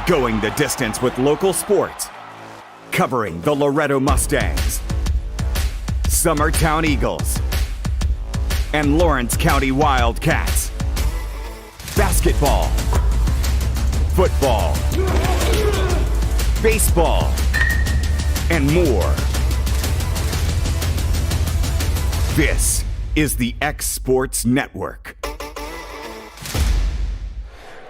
Going the distance with local sports. Covering the Loretto Mustangs, Summertown Eagles, and Lawrence County Wildcats. Basketball, football, baseball, and more. This is the X Sports Network.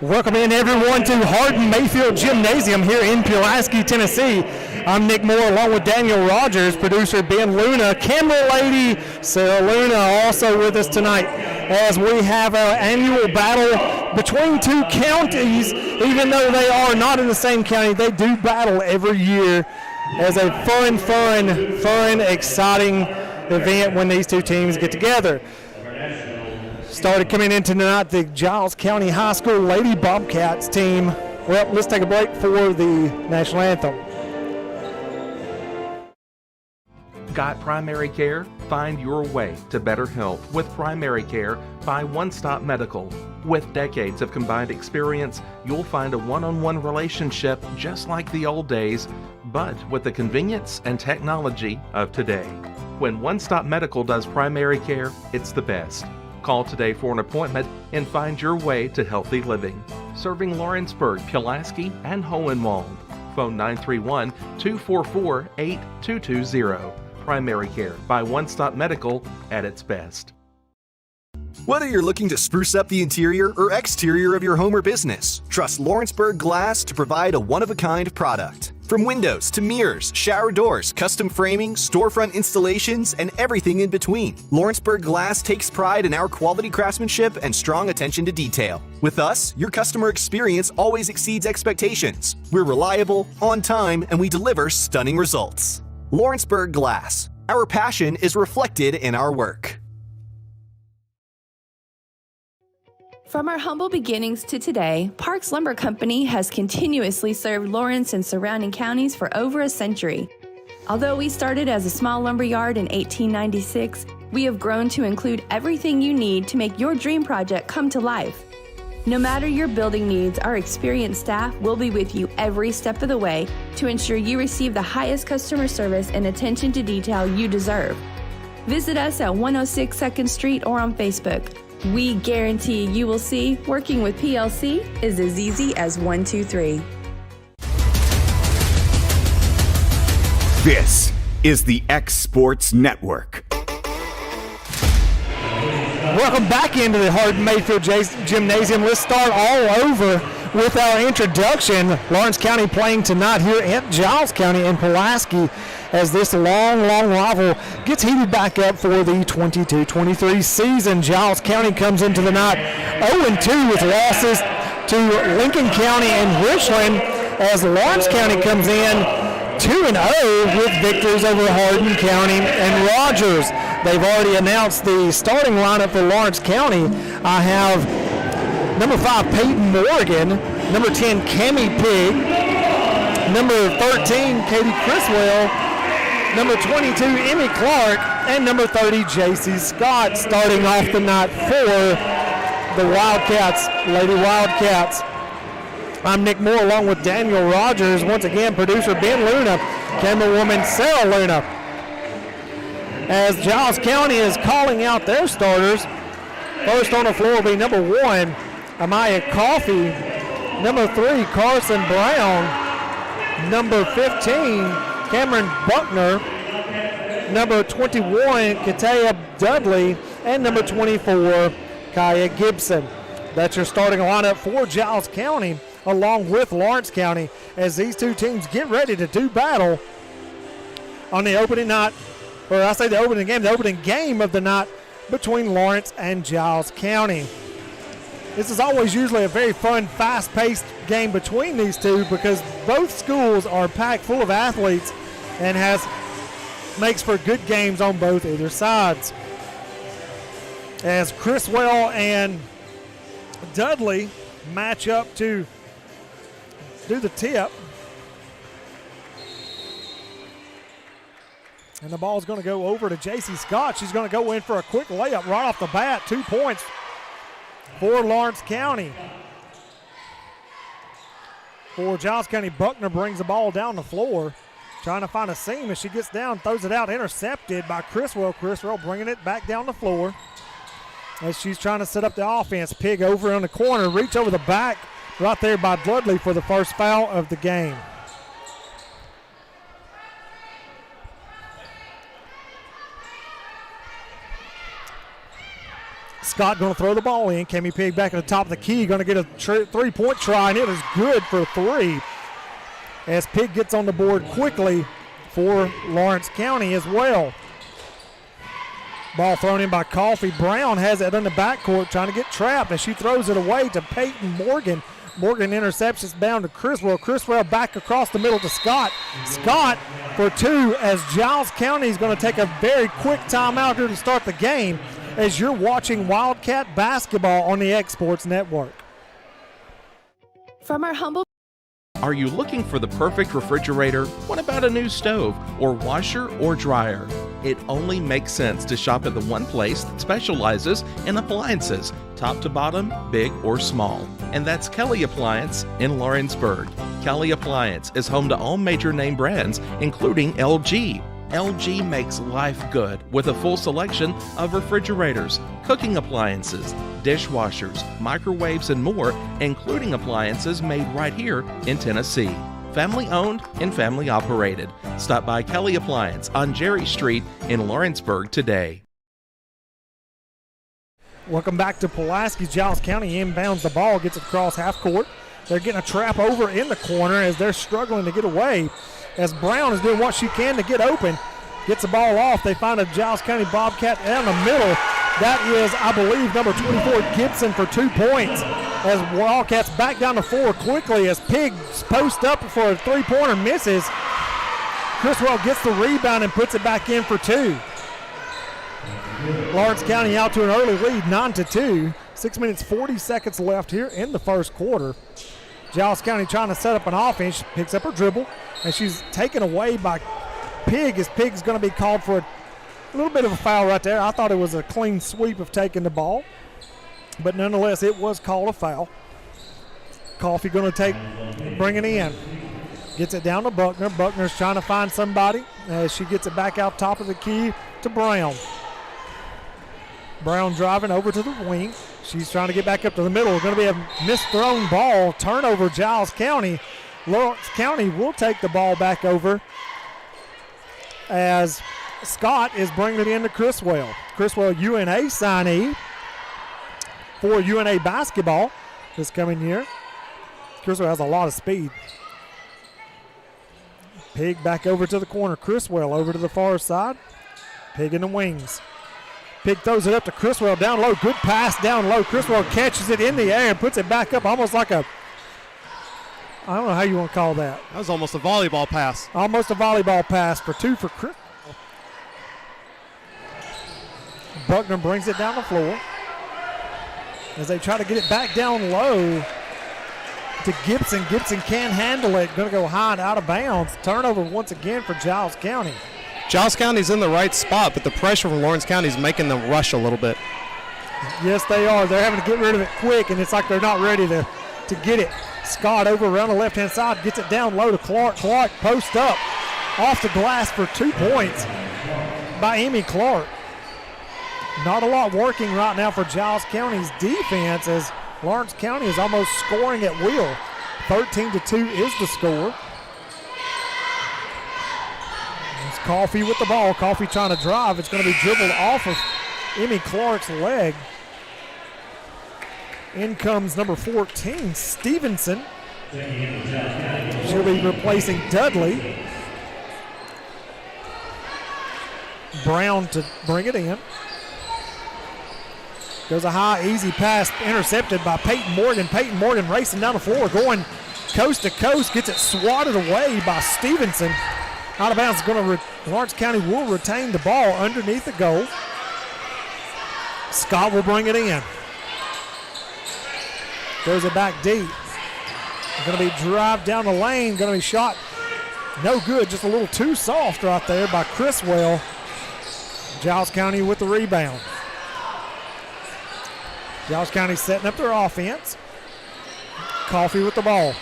Welcome in, everyone, to Hardin Mayfield Gymnasium here in Pulaski, Tennessee. I'm Nick Moore along with Daniel Rogers, producer Ben Luna, camera lady Sarah Luna also with us tonight as we have our annual battle between two counties. Even though they are not in the same county, they do battle every year as a fun, exciting event when these two teams get together. Started coming in tonight, the Giles County High School Lady Bobcats team. Well, let's take a break for the national anthem. Got primary care? Find your way to better health with primary care by One Stop Medical. With decades of combined experience, you'll find a one-on-one relationship just like the old days, but with the convenience and technology of today. When One Stop Medical does primary care, it's the best. Call today for an appointment and find your way to healthy living. Serving Lawrenceburg, Pulaski, and Hohenwald. Phone 931-244-8220. Primary care by One Stop Medical at its best. Whether you're looking to spruce up the interior or exterior of your home or business, trust Lawrenceburg Glass to provide a one-of-a-kind product. From windows to mirrors, shower doors, custom framing, storefront installations, and everything in between, Lawrenceburg Glass takes pride in our quality craftsmanship and strong attention to detail. With us, your customer experience always exceeds expectations. We're reliable, on time, and we deliver stunning results. Lawrenceburg Glass. Our passion is reflected in our work. From our humble beginnings to today, Parks Lumber Company has continuously served Lawrence and surrounding counties for over a century. Although we started as a small lumber yard in 1896, we have grown to include everything you need to make your dream project come to life. No matter your building needs, our experienced staff will be with you every step of the way to ensure you receive the highest customer service and attention to detail you deserve. Visit us at 106 2nd Street or on Facebook. We guarantee you will see working with PLC is as easy as 1, 2, 3. This is the X Sports Network. Welcome back into the Hardin Mayfield Gymnasium. Let's start all over with our introduction. Lawrence County playing tonight here at Giles County in Pulaski as this long rival gets heated back up for the 22-23 season. Giles County comes into the night 0-2 with losses to Lincoln County and Richland, as Lawrence County comes in 2-0 with victories over Hardin County and Rogers. They've already announced the starting lineup for Lawrence County. I have number 5, Peyton Morgan, number 10, Cammie Pig, number 13, Katie Criswell, number 22, Emmy Clark, and number 30, J.C. Scott, starting off the night for the Wildcats, Lady Wildcats. I'm Nick Moore along with Daniel Rogers. Once again, producer Ben Luna, camerawoman Sarah Luna. As Giles County is calling out their starters, first on the floor will be number 1, Amaya Coffey, number 3, Carson Brown, number 15, Cameron Buckner, number 21, Katea Dudley, and number 24, Kaya Gibson. That's your starting lineup for Giles County along with Lawrence County as these two teams get ready to do battle on the opening night, or I say the opening game of the night between Lawrence and Giles County. This is always usually a very fun, fast-paced game between these two because both schools are packed full of athletes and makes for good games on both either sides. As Criswell and Dudley match up to do the tip. And the ball's going to go over to J.C. Scott. She's going to go in for a quick layup right off the bat. 2 points for Lawrence County. for Giles County. Buckner brings the ball down the floor, trying to find a seam. As she gets down, throws it out, intercepted by Criswell. Criswell bringing it back down the floor as she's trying to set up the offense. Pig over on the corner, reach over the back right there by Dudley for the first foul of the game. Scott going to throw the ball in. Cami Pig back at the top of the key, going to get a three-point try, and it is good for three. As Pig gets on the board quickly for Lawrence County as well. Ball thrown in by Coffee. Brown has it in the backcourt, trying to get trapped as she throws it away to Peyton Morgan. Morgan intercepts it down to Criswell. Criswell back across the middle to Scott. Scott for two, as Giles County is going to take a very quick timeout here to start the game, as you're watching Wildcat basketball on the X Sports Network. From our humble Are you looking for the perfect refrigerator? What about a new stove or washer or dryer? It only makes sense to shop at the one place that specializes in appliances, top to bottom, big or small. And that's Kelly Appliance in Lawrenceburg. Kelly Appliance is home to all major name brands, including LG. LG makes life good with a full selection of refrigerators, cooking appliances, dishwashers, microwaves, and more, including appliances made right here in Tennessee. Family owned and family operated. Stop by Kelly Appliance on Jerry Street in Lawrenceburg today. Welcome back to Pulaski. Giles County inbounds the ball, gets it across half court. They're getting a trap over in the corner as they're struggling to get away, as Brown is doing what she can to get open. Gets the ball off. They find a Giles County Bobcat down the middle. That is, I believe, number 24, Gibson, for 2 points. As Wildcats back down the floor quickly as Pigs post up for a three-pointer, misses. Criswell gets the rebound and puts it back in for two. Lawrence County out to an early lead, 9-2. 6 minutes, 40 seconds left here in the first quarter. Giles County trying to set up an offense. She picks up her dribble, and she's taken away by Pig, as Pig's going to be called for a little bit of a foul right there. I thought it was a clean sweep of taking the ball, but nonetheless, it was called a foul. Coffee going to bring it in. Gets it down to Buckner. Buckner's trying to find somebody as she gets it back out top of the key to Brown. Brown driving over to the wing. She's trying to get back up to the middle. Going to be a misthrown ball. Turnover, Giles County. Lawrence County will take the ball back over as Scott is bringing it into Criswell. Criswell, UNA signee for UNA basketball this coming year. Criswell has a lot of speed. Pig back over to the corner. Criswell over to the far side. Pig in the wings. Pig throws it up to Criswell down low. Good pass down low. Criswell catches it in the air and puts it back up almost like a, I don't know how you want to call that. That was almost a volleyball pass. Almost a volleyball pass for two for Criswell. Buckner brings it down the floor as they try to get it back down low to Gibson. Gibson can't handle it. Going to go high and out of bounds. Turnover once again for Giles County. Giles County's in the right spot, but the pressure from Lawrence County is making them rush a little bit. Yes, they are. They're having to get rid of it quick, and it's like they're not ready to get it. Scott over around the left-hand side, gets it down low to Clark. Clark post up off the glass for 2 points by Amy Clark. Not a lot working right now for Giles County's defense, as Lawrence County is almost scoring at will. 13-2 is the score. It's Coffee with the ball. Coffee trying to drive. It's going to be dribbled off of Amy Clark's leg. In comes number 14, Stevenson. She'll be replacing Dudley. Brown to bring it in. Goes a high, easy pass, intercepted by Peyton Morgan. Peyton Morgan racing down the floor, going coast to coast, gets it swatted away by Stevenson. Out of bounds, Lawrence County will retain the ball underneath the goal. Scott will bring it in. Throws it back deep. Going to be drive down the lane, going to be shot no good, just a little too soft right there by Criswell. Giles County with the rebound. Giles County setting up their offense. Coffee with the ball.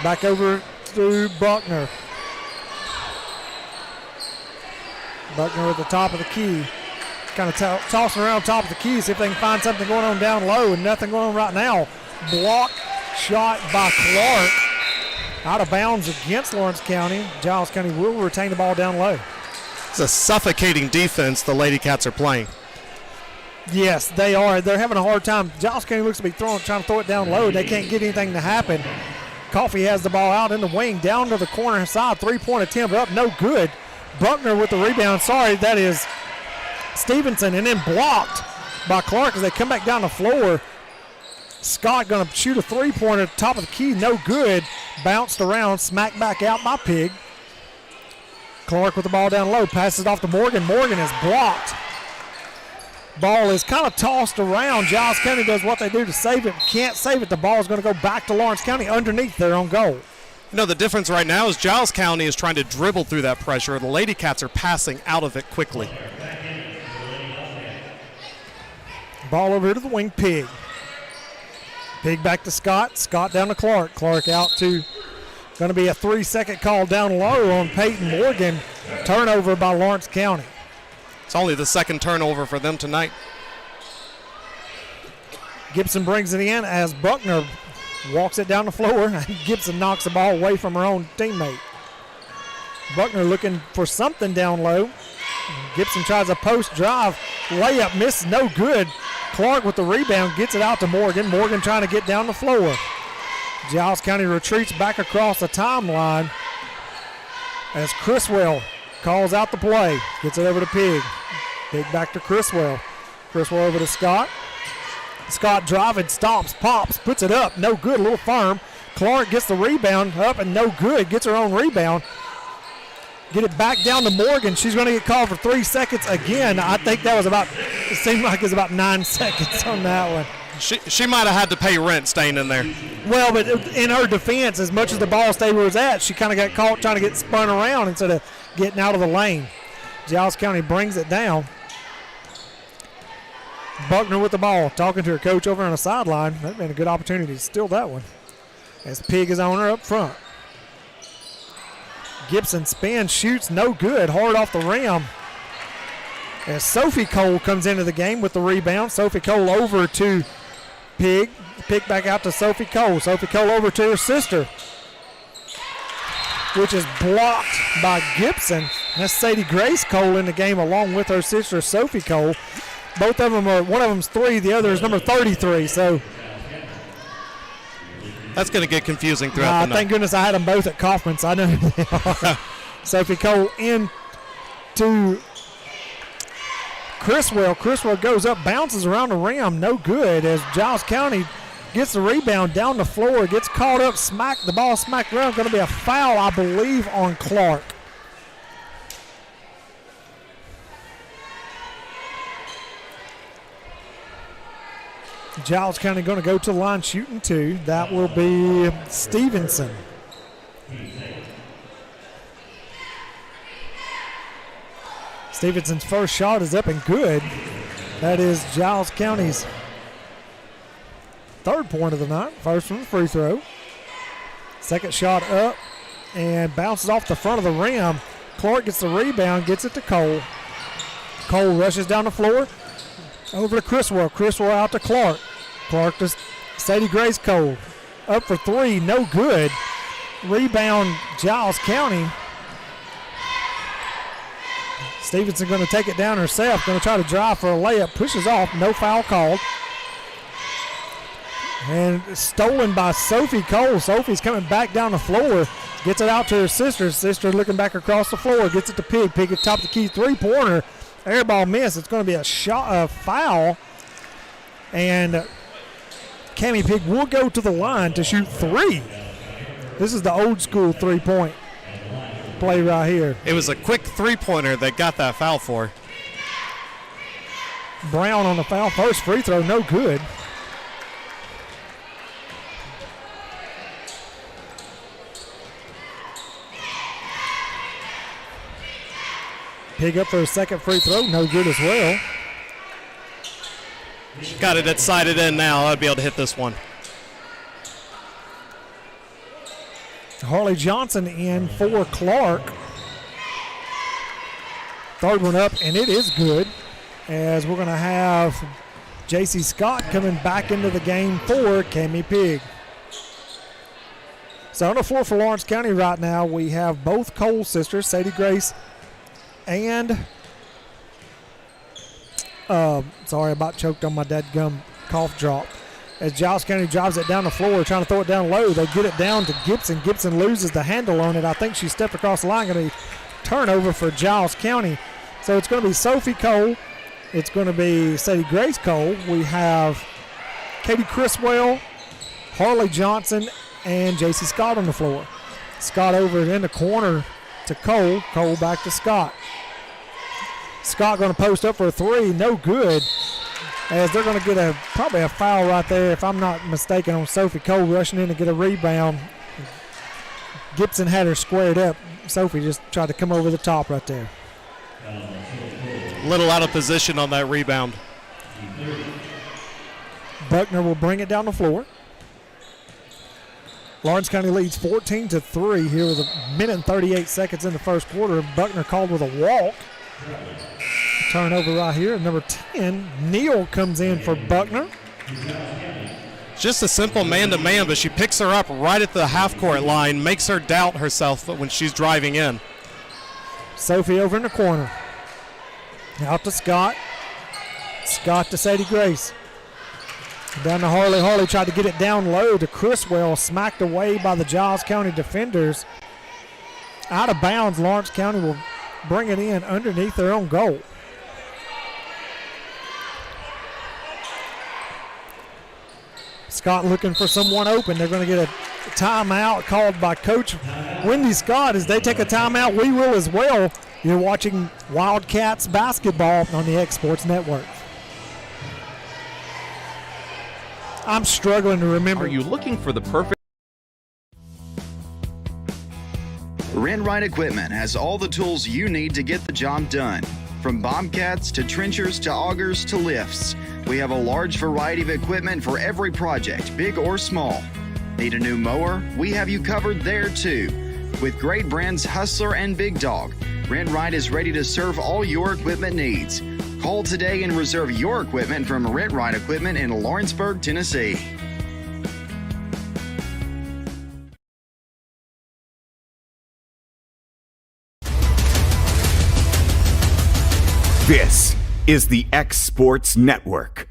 Back over to Buckner. Buckner at the top of the key. Kind of tossing around top of the key, see if they can find something going on down low, and nothing going on right now. Block shot by Clark. Out of bounds against Lawrence County. Giles County will retain the ball down low. It's a suffocating defense the Lady Cats are playing. Yes, they are. They're having a hard time. Giles County looks to be trying to throw it down low. They can't get anything to happen. Coffee has the ball out in the wing, down to the corner side. Three-point attempt up, no good. Buckner with the rebound. Sorry, that is Stevenson, and then blocked by Clark as they come back down the floor. Scott going to shoot a three-pointer at the top of the key, no good. Bounced around, smacked back out by Pig. Clark with the ball down low, passes it off to Morgan. Morgan is blocked. Ball is kind of tossed around. Giles County does what they do to save it. Can't save it. The ball is going to go back to Lawrence County underneath their own goal. You know, the difference right now is Giles County is trying to dribble through that pressure. The Lady Cats are passing out of it quickly. Ball over to the wing, Pig. Pig back to Scott. Scott down to Clark. Clark out to, going to be a 3-second call down low on Peyton Morgan. Turnover by Lawrence County. It's only the second turnover for them tonight. Gibson brings it in as Buckner walks it down the floor. Gibson knocks the ball away from her own teammate. Buckner looking for something down low. Gibson tries a post drive. Layup misses, no good. Clark with the rebound gets it out to Morgan. Morgan trying to get down the floor. Giles County retreats back across the timeline as Criswell calls out the play. Gets it over to Pig. Pig back to Criswell. Criswell over to Scott. Scott driving, stops, pops, puts it up. No good, a little firm. Clark gets the rebound up and no good. Gets her own rebound. Get it back down to Morgan. She's going to get called for 3 seconds again. I think that was about, it seemed like it was about 9 seconds on that one. She might have had to pay rent staying in there. Well, but in her defense, as much as the ball stayed where it was at, she kind of got caught trying to get spun around instead of getting out of the lane. Giles County brings it down. Buckner with the ball, talking to her coach over on the sideline. That would have been a good opportunity to steal that one. As Pig is on her up front. Gibson spins, shoots, no good. Hard off the rim. As Sophie Cole comes into the game with the rebound. Sophie Cole over to Pig. Pig back out to Sophie Cole. Sophie Cole over to her sister, which is blocked by Gibson. That's Sadie Grace Cole in the game along with her sister Sophie Cole. Both of them are, one of them's 3, the other is number 33. So that's going to get confusing throughout the night. Thank goodness I had them both at Kaufman, so I know who they are. Sophie Cole in to Criswell. Criswell goes up, bounces around the rim, no good. As Giles County gets the rebound down the floor, gets caught up, the ball smacked around. Going to be a foul, I believe, on Clark. Giles County going to go to the line shooting 2. That will be Stevenson. Stevenson's first shot is up and good. That is Giles County's 3rd point of the night. First from the free throw. Second shot up and bounces off the front of the rim. Clark gets the rebound, gets it to Cole. Cole rushes down the floor. Over to Criswell. Criswell out to Clark. Clark to Sadie Grace Cole. Up for 3, no good. Rebound Giles County. Stevenson going to take it down herself. Going to try to drive for a layup. Pushes off. No foul called. And stolen by Sophie Cole. Sophie's coming back down the floor. Gets it out to her sister. Sister looking back across the floor. Gets it to Pig. Pig at top of the key. 3-pointer. Air ball miss. It's going to be a foul. And Cammie Pig will go to the line to shoot 3. This is the old school 3-point play right here. It was a quick 3-pointer that got that foul for. Brown on the foul. First free throw, no good. Pig up for a second free throw, no good as well. Got it sighted in now. I'd be able to hit this one. Harley Johnson in for Clark. Third one up, and it is good, as we're going to have J.C. Scott coming back into the game for Cami Pig. So on the floor for Lawrence County right now, we have both Cole sisters, Sadie Grace and sorry, about choked on my dadgum cough drop. As Giles County drives it down the floor, trying to throw it down low, they get it down to Gibson. Gibson loses the handle on it. I think she stepped across the line. Going to be turnover for Giles County. So it's going to be Sophie Cole. It's going to be Sadie Grace Cole. We have Katie Criswell, Harley Johnson, and J.C. Scott on the floor. Scott over in the corner to Cole. Cole back to Scott. Scott going to post up for a three. No good. As they're going to get probably a foul right there, if I'm not mistaken, on Sophie Cole rushing in to get a rebound. Gibson had her squared up. Sophie just tried to come over the top right there. A little out of position on that rebound. Buckner will bring it down the floor. Lawrence County leads 14-3 here with 1:38 in the first quarter. Buckner called with a walk. Turnover right here. Number 10, Neal comes in for Buckner. Just a simple man-to-man, but she picks her up right at the half-court line, makes her doubt herself when she's driving in. Sophie over in the corner. Out to Scott. Scott to Sadie Grace. Down to Harley. Harley tried to get it down low to Criswell, smacked away by the Giles County defenders. Out of bounds, Lawrence County will bring it in underneath their own goal. Scott looking for someone open. They're going to get a timeout called by Coach Wendy Scott. As they take a timeout, we will as well. You're watching Wildcats basketball on the X Sports Network. I'm struggling to remember. Are you looking for the perfect? Rent-Right Equipment has all the tools you need to get the job done. From bobcats to trenchers to augers to lifts, we have a large variety of equipment for every project, big or small. Need a new mower? We have you covered there too. With great brands Hustler and Big Dog, Rent-Right is ready to serve all your equipment needs. Call today and reserve your equipment from Rent-Right Equipment in Lawrenceburg, Tennessee. This is the X Sports Network.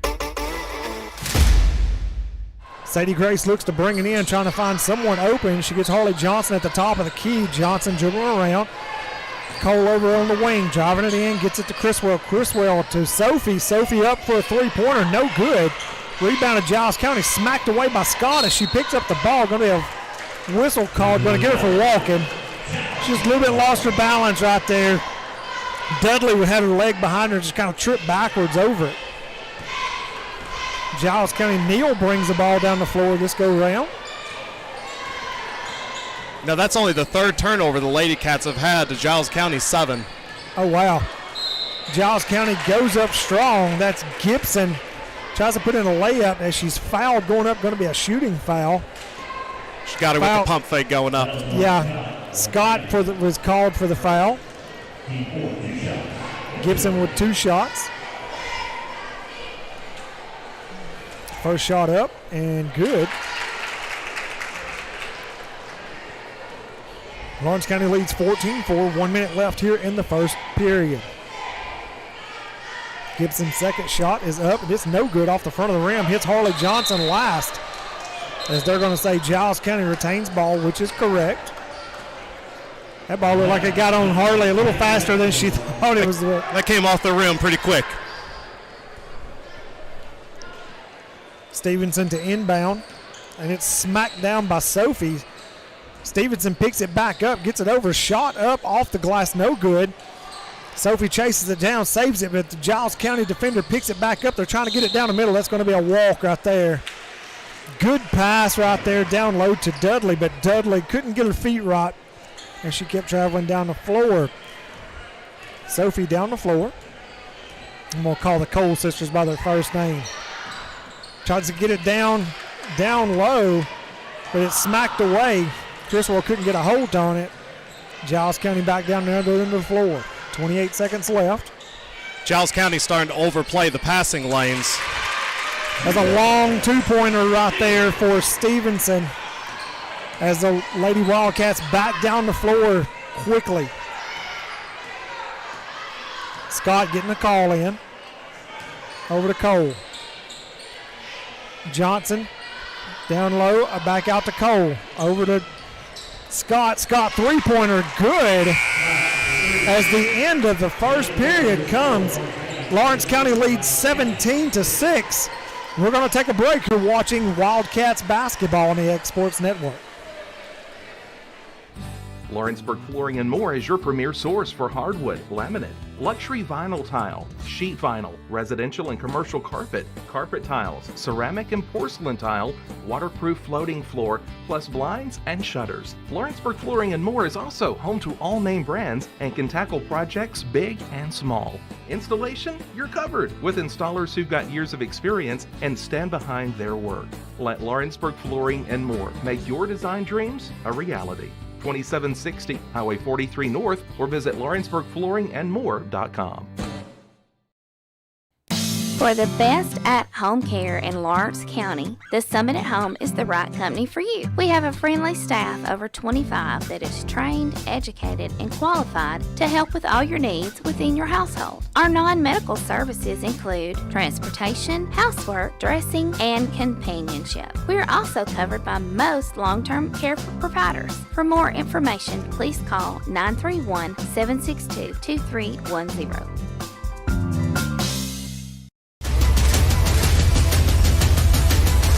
Sadie Grace looks to bring it in, trying to find someone open. She gets Harley Johnson at the top of the key. Johnson dribbling around. Cole over on the wing, driving it in, gets it to Criswell. Criswell to Sophie. Sophie up for a three-pointer, no good. Rebounded Giles County, smacked away by Scott as she picks up the ball. Going to be a whistle called, going to get her for walking. She just a little bit lost her balance right there. Dudley had her leg behind her, just kind of tripped backwards over it. Giles County, Neal brings the ball down the floor this go round. Now that's only the third turnover the Lady Cats have had to Giles County 7. Oh, wow. Giles County goes up strong. That's Gibson. Tries to put in a layup as she's fouled going up. Going to be a shooting foul. She got her with the pump fake going up. Yeah. Scott was called for the foul. Gibson with 2 shots. First shot up and good. Lawrence County leads 14-4. 1 minute left here in the first period. Gibson's second shot is up. It's no good off the front of the rim. Hits Harley Johnson last. As they're going to say Giles County retains ball, which is correct. That ball looked like it got on Harley a little faster than she thought it was. That came off the rim pretty quick. Stevenson to inbound, and it's smacked down by Sophie. Stevenson picks it back up, gets it over, shot up off the glass, no good. Sophie chases it down, saves it, but the Giles County defender picks it back up. They're trying to get it down the middle. That's going to be a walk right there. Good pass right there down low to Dudley, but Dudley couldn't get her feet right, and she kept traveling down the floor. Sophie down the floor. I'm going to call the Cole sisters by their first name. Tries to get it down low, but it's smacked away. Criswell couldn't get a hold on it. Giles County back down there into the floor. 28 seconds left. Giles County starting to overplay the passing lanes. There's a long two-pointer right there for Stevenson as the Lady Wildcats back down the floor quickly. Scott getting a call in. Over to Cole. Johnson down low, back out to Cole. Over to Scott. Scott three-pointer good. As the end of the first period comes, Lawrence County leads 17-6. We're going to take a break. You're watching Wildcats basketball on the X Sports Network. Lawrenceburg Flooring and More is your premier source for hardwood, laminate, luxury vinyl tile, sheet vinyl, residential and commercial carpet, carpet tiles, ceramic and porcelain tile, waterproof floating floor, plus blinds and shutters. Lawrenceburg Flooring and More is also home to all name brands and can tackle projects big and small. Installation, you're covered with installers who've got years of experience and stand behind their work. Let Lawrenceburg Flooring and More make your design dreams a reality. 2760 Highway 43 North, or visit lawrenceburgflooringandmore.com. For the best at-home care in Lawrence County, the Summit at Home is the right company for you. We have a friendly staff over 25 that is trained, educated, and qualified to help with all your needs within your household. Our non-medical services include transportation, housework, dressing, and companionship. We are also covered by most long-term care providers. For more information, please call 931-762-2310.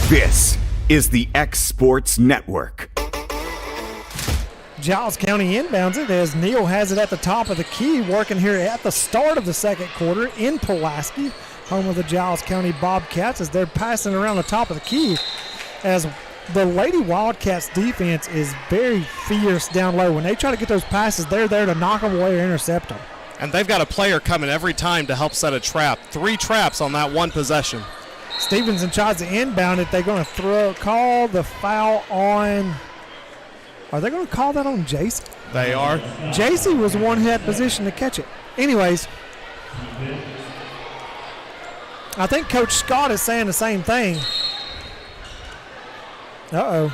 This is the X Sports Network. Giles County inbounds it as Neal has it at the top of the key, working here at the start of the second quarter in Pulaski, home of the Giles County Bobcats, as they're passing around the top of the key, as the Lady Wildcats defense is very fierce down low. When they try to get those passes, they're there to knock them away or intercept them. And they've got a player coming every time to help set a trap. 3 traps on that one possession. Stevenson tries to inbound it. They're going to call the foul on. Are they going to call that on JC? They are. JC was the one who had position to catch it. Anyways, I think Coach Scott is saying the same thing. Uh-oh.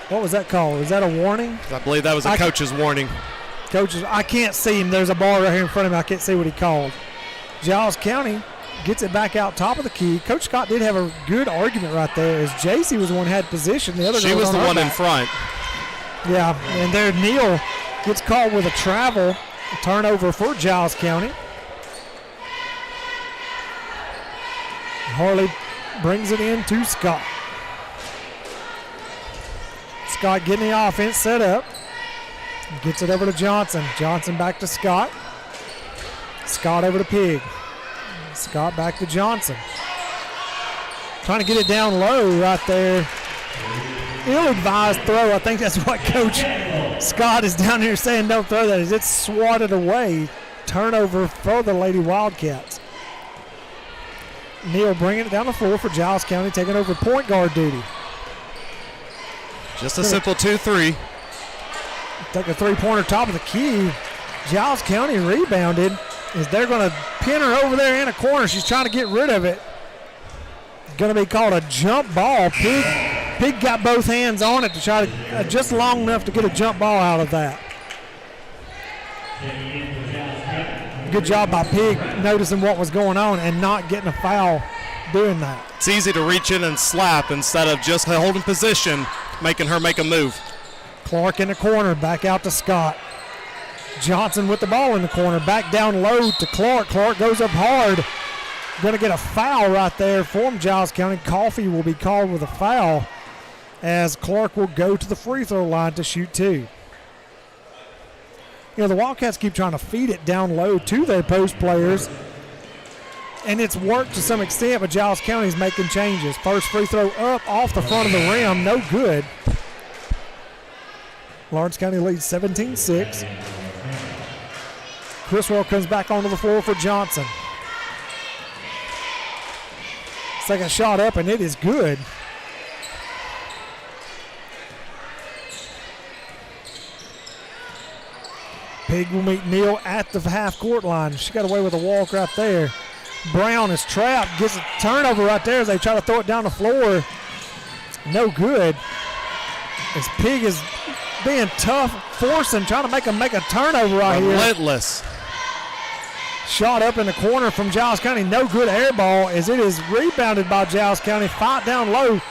What was that called? Was that a warning? I believe that was a coach's warning. Coaches, I can't see him. There's a ball right here in front of me. I can't see what he called. Giles County gets it back out top of the key. Coach Scott did have a good argument right there as JC was the one who had position. The other she was the one in front. Yeah, and there Neal gets called with a travel turnover for Giles County. Harley brings it in to Scott. Scott getting the offense set up. Gets it over to Johnson. Johnson back to Scott. Scott over to Pig. Scott back to Johnson. Trying to get it down low right there. Ill-advised throw. I think that's what Coach Scott is down here saying, don't throw that. It's swatted away. Turnover for the Lady Wildcats. Neal bringing it down the floor for Giles County, taking over point guard duty. Just a simple 2-3. Take a three-pointer top of the key. Giles County rebounded as they're going to pin her over there in a corner. She's trying to get rid of it. Going to be called a jump ball. Pig got both hands on it to try to just long enough to get a jump ball out of that. Good job by Pig noticing what was going on and not getting a foul doing that. It's easy to reach in and slap instead of just holding position, making her make a move. Clark in the corner, back out to Scott. Johnson with the ball in the corner, back down low to Clark. Clark goes up hard. Going to get a foul right there from Giles County. Coffey will be called with a foul as Clark will go to the free throw line to shoot 2. You know, the Wildcats keep trying to feed it down low to their post players, and it's worked to some extent, but Giles County's making changes. First free throw up off the front of the rim, no good. Lawrence County leads 17-6. Criswell comes back onto the floor for Johnson. Second shot up, and it is good. Pig will meet Neal at the half-court line. She got away with a walk right there. Brown is trapped, gets a turnover right there as they try to throw it down the floor. No good. As Pig is being tough, forcing, trying to make him make a turnover right here. Relentless. Shot up in the corner from Giles County. No good air ball as it is rebounded by Giles County. Fight down low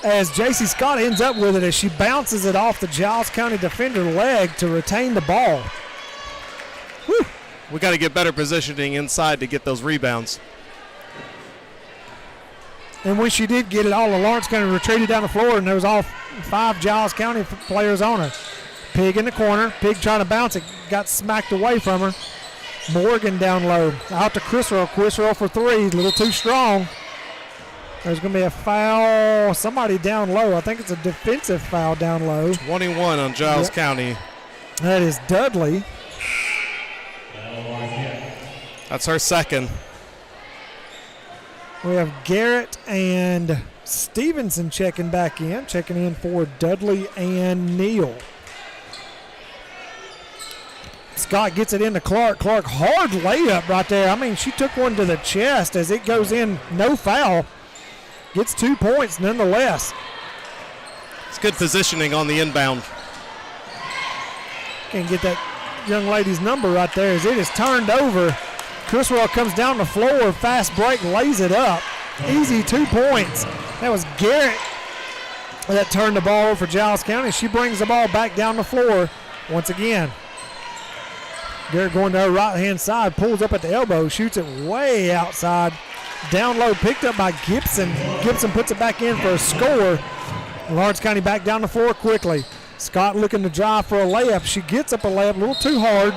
as J.C. Scott ends up with it as she bounces it off the Giles County defender leg to retain the ball. Whew. We got to get better positioning inside to get those rebounds. And when she did get it, all of Lawrence County retreated down the floor, and there was all 5 Giles County players on her. Pig in the corner. Pig trying to bounce it. Got smacked away from her. Morgan down low. Out to Criswell. Criswell for 3. A little too strong. There's going to be a foul. Somebody down low. I think it's a defensive foul down low. 21 on Giles County. That is Dudley. That's her second. We have Garrett and Stevenson checking in for Dudley and Neal. Scott gets it into Clark. Clark, hard layup right there. I mean, she took one to the chest as it goes in, no foul. Gets 2 points nonetheless. It's good positioning on the inbound. Can't get that young lady's number right there as it is turned over. Criswell comes down the floor, fast break, lays it up. Easy 2 points. That was Garrett that turned the ball over for Giles County. She brings the ball back down the floor once again. Garrett going to her right-hand side, pulls up at the elbow, shoots it way outside. Down low, picked up by Gibson. Gibson puts it back in for a score. Lawrence County back down the floor quickly. Scott looking to drive for a layup. She gets up a layup, a little too hard.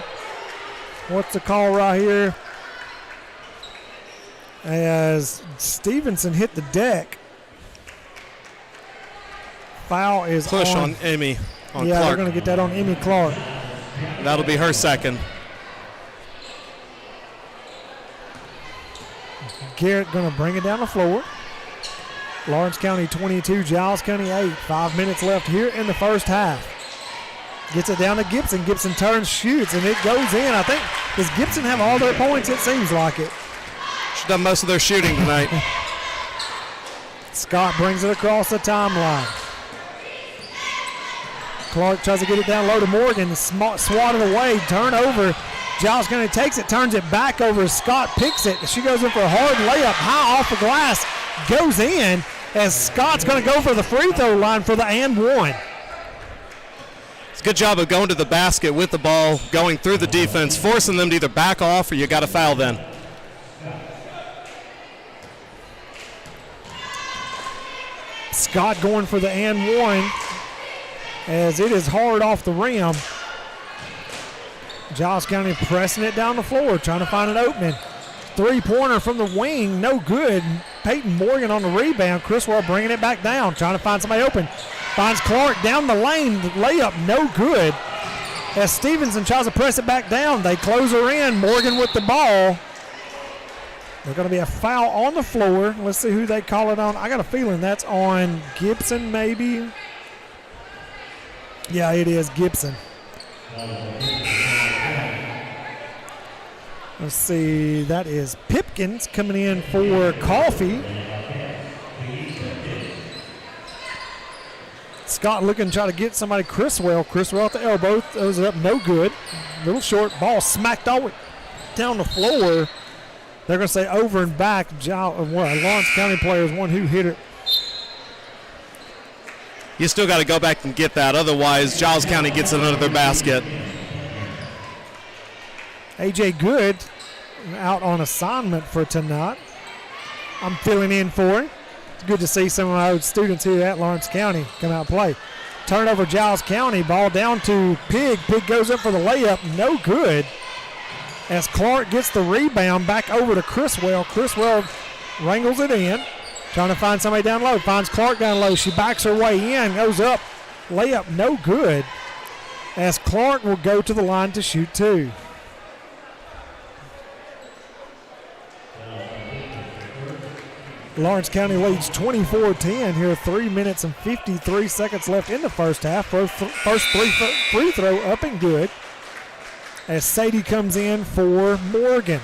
What's the call right here? As Stevenson hit the deck. Foul is push on Emmy. On yeah, Clark. they're going to get that on Emmy Clark. That'll be her second. Garrett going to bring it down the floor. Lawrence County 22, Giles County 8. 5 minutes left here in the first half. Gets it down to Gibson. Gibson turns, shoots, and it goes in. I think, does Gibson have all their points? It seems like it. She's done most of their shooting tonight. Scott brings it across the timeline. Clark tries to get it down low to Morgan. Swatted away. Turnover. Giles County takes it, turns it back over. Scott picks it. She goes in for a hard layup. High off the glass. Goes in as Scott's going to go for the free throw line for the and one. It's a good job of going to the basket with the ball, going through the defense, forcing them to either back off or you got to foul then. Scott going for the and one as it is hard off the rim. Giles County pressing it down the floor, trying to find an opening. Three-pointer from the wing, no good. Peyton Morgan on the rebound. Criswell bringing it back down, trying to find somebody open. Finds Clark down the lane. The layup, no good. As Stevenson tries to press it back down, they close her in. Morgan with the ball. There's going to be a foul on the floor. Let's see who they call it on. I got a feeling that's on Gibson, maybe. Yeah, it is Gibson. Let's see. That is Pipkins coming in for Coffee. Scott looking to try to get somebody. Criswell at the elbow. Throws it up. No good. Little short ball smacked all down the floor. They're going to say over and back. Lawrence County player is one who hit it. You still got to go back and get that. Otherwise, Giles County gets it under their basket. A.J. Good out on assignment for tonight. I'm filling in for it. It's good to see some of my old students here at Lawrence County come out and play. Turnover, Giles County. Ball down to Pig. Pig goes up for the layup. No good. As Clark gets the rebound back over to Criswell. Criswell wrangles it in. Trying to find somebody down low. Finds Clark down low. She backs her way in. Goes up. Layup no good. As Clark will go to the line to shoot two. Lawrence County leads 24-10 here. 3 minutes and 53 seconds left in the first half. First free throw up and good. as Sadie comes in for Morgan.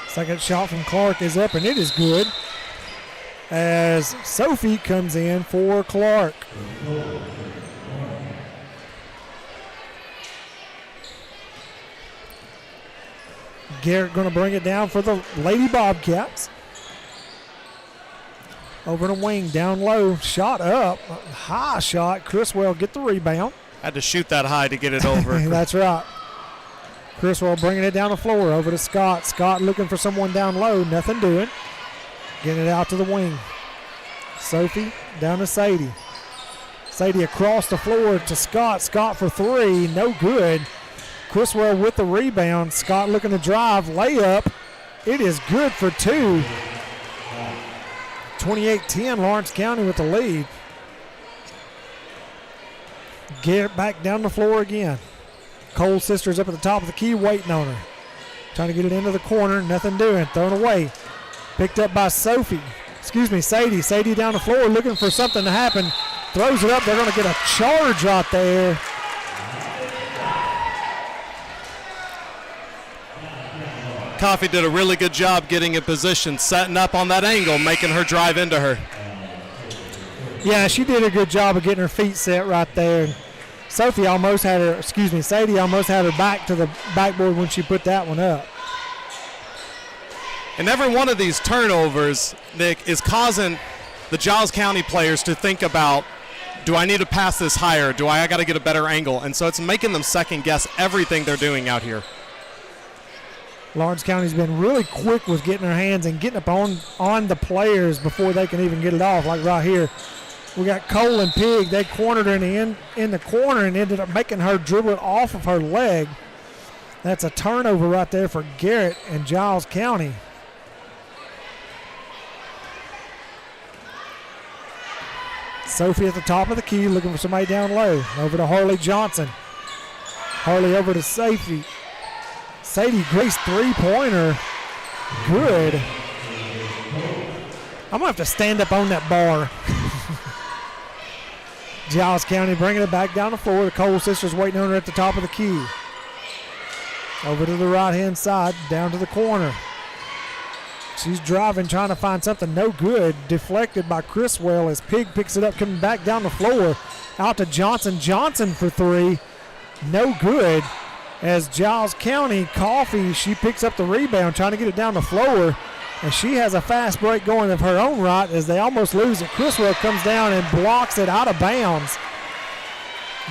Second shot from Clark is up, and it is good as Sophie comes in for Clark. Garrett going to bring it down for the Lady Bobcats. Over the wing, down low, shot up, high shot. Chriswell get the rebound. Had to shoot that high to get it over. That's right. Chriswell bringing it down the floor over to Scott. Scott looking for someone down low, nothing doing. Getting it out to the wing. Sophie down to Sadie. Sadie across the floor to Scott. Scott for three, no good. Chriswell with the rebound. Scott looking to drive, layup. It is good for two. 28-10, Lawrence County with the lead. Garrett back down the floor again. Cole sisters up at the top of the key waiting on her. Trying to get it into the corner, nothing doing, thrown away. Picked up by Sadie. Sadie down the floor looking for something to happen. Throws it up, they're going to get a charge out there. Coffee did a really good job getting in position, setting up on that angle, making her drive into her. Yeah, she did a good job of getting her feet set right there. Sadie almost had her back to the backboard when she put that one up. And every one of these turnovers, Nick, is causing the Giles County players to think about, do I need to pass this higher? I got to get a better angle? And so it's making them second guess everything they're doing out here. Lawrence County's been really quick with getting their hands and getting up on the players before they can even get it off. Like right here, we got Cole and Pig. They cornered her in the corner and ended up making her dribble it off of her leg. That's a turnover right there for Garrett and Giles County. Sophie at the top of the key looking for somebody down low. Over to Harley Johnson. Harley over to Sophie. Sadie Grace three-pointer. Good. I'm going to have to stand up on that bar. Giles County bringing it back down the floor. The Cole sisters waiting on her at the top of the key. Over to the right-hand side, down to the corner. She's driving, trying to find something. No good. Deflected by Chriswell as Pig picks it up, coming back down the floor. Out to Johnson. Johnson for three. No good. As Giles County, Coffee, she picks up the rebound, trying to get it down the floor. And she has a fast break going of her own right as they almost lose it. Chriswell comes down and blocks it out of bounds.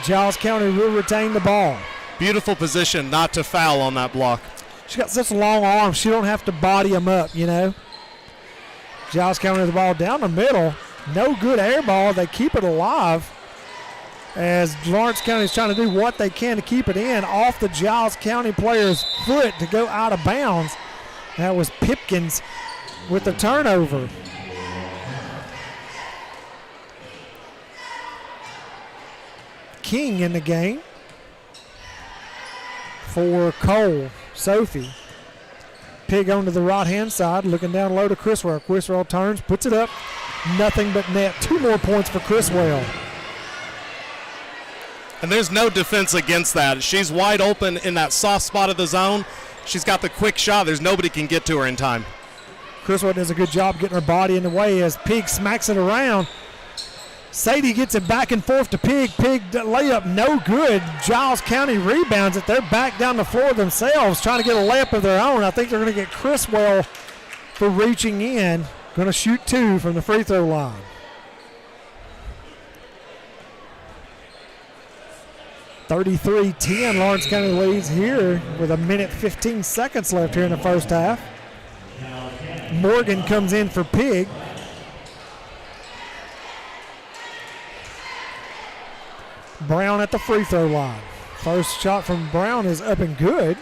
Giles County will retain the ball. Beautiful position not to foul on that block. She got such long arms, she don't have to body them up, you know. Giles County with the ball down the middle. No good air ball. They keep it alive as Lawrence County is trying to do what they can to keep it in off the Giles County player's foot to go out of bounds. That was Pipkins with the turnover. King in the game for Cole. Sophie. Pig onto the right-hand side, looking down low to Chriswell. Chriswell turns, puts it up. Nothing but net. 2 more points for Chriswell. And there's no defense against that. She's wide open in that soft spot of the zone. She's got the quick shot. There's nobody can get to her in time. Chriswell does a good job getting her body in the way as Pig smacks it around. Sadie gets it back and forth to Pig. Pig layup no good. Giles County rebounds it. They're back down the floor themselves trying to get a layup of their own. I think they're going to get Chriswell for reaching in. Going to shoot 2 from the free throw line. (33-10) Lawrence County leads here with 1:15 seconds left here in the first half. Morgan comes in for Pig. Brown at the free throw line. First shot from Brown is up and good.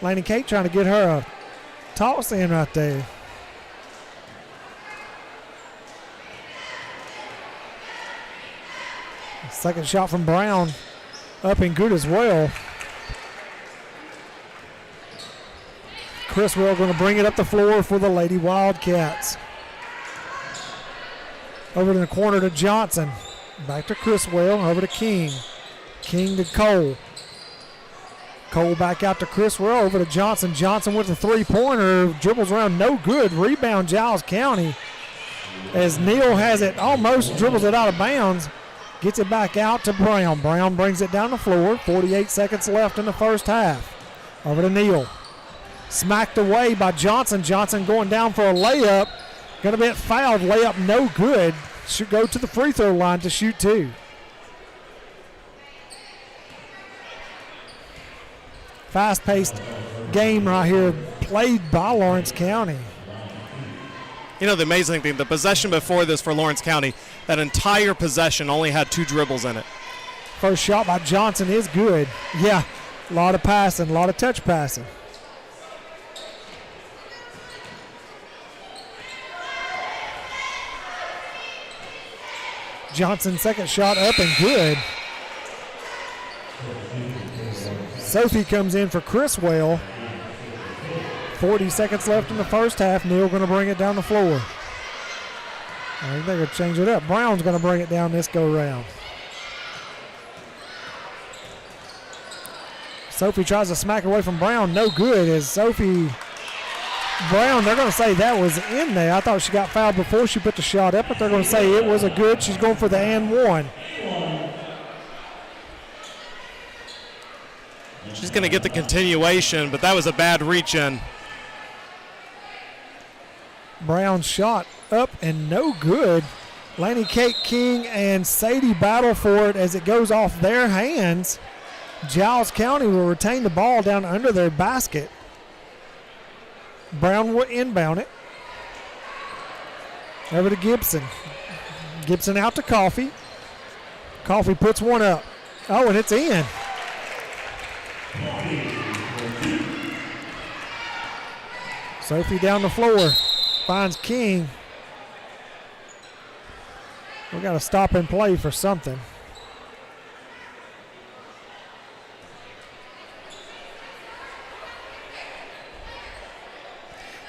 Laney Kate trying to get her a toss in right there. Second shot from Brown up and good as well. Chriswell going to bring it up the floor for the Lady Wildcats. Over to the corner to Johnson. Back to Criswell. Over to King. King to Cole. Cole back out to Criswell. Over to Johnson. Johnson with the three-pointer. Dribbles around. No good. Rebound Giles County. As Neal has it, almost dribbles it out of bounds. Gets it back out to Brown. Brown brings it down the floor. 48 seconds left in the first half. Over to Neal. Smacked away by Johnson. Johnson going down for a layup. Going to get fouled. Layup no good. Should go to the free throw line to shoot two. Fast-paced game right here played by Lawrence County. You know, the amazing thing, the possession before this for Lawrence County, that entire possession only had 2 dribbles in it. First shot by Johnson is good. Yeah, a lot of passing, a lot of touch passing. Johnson's second shot up and good. Sophie comes in for Criswell. 40 seconds left in the first half. Neal going to bring it down the floor. I think they're going to change it up. Brown's going to bring it down this go-round. Sophie tries to smack away from Brown. No good as Sophie Brown, they're going to say that was in there. I thought she got fouled before she put the shot up, but they're going to say it was a good. She's going for the and one. She's going to get the continuation, but that was a bad reach in. Brown shot up and no good. Laney Kate King and Sadie battle for it as it goes off their hands. Giles County will retain the ball down under their basket. Brown will inbound it. Over to Gibson. Gibson out to Coffee. Coffee puts one up. Oh, and it's in. Sophie down the floor. Finds King. We got to stop and play for something.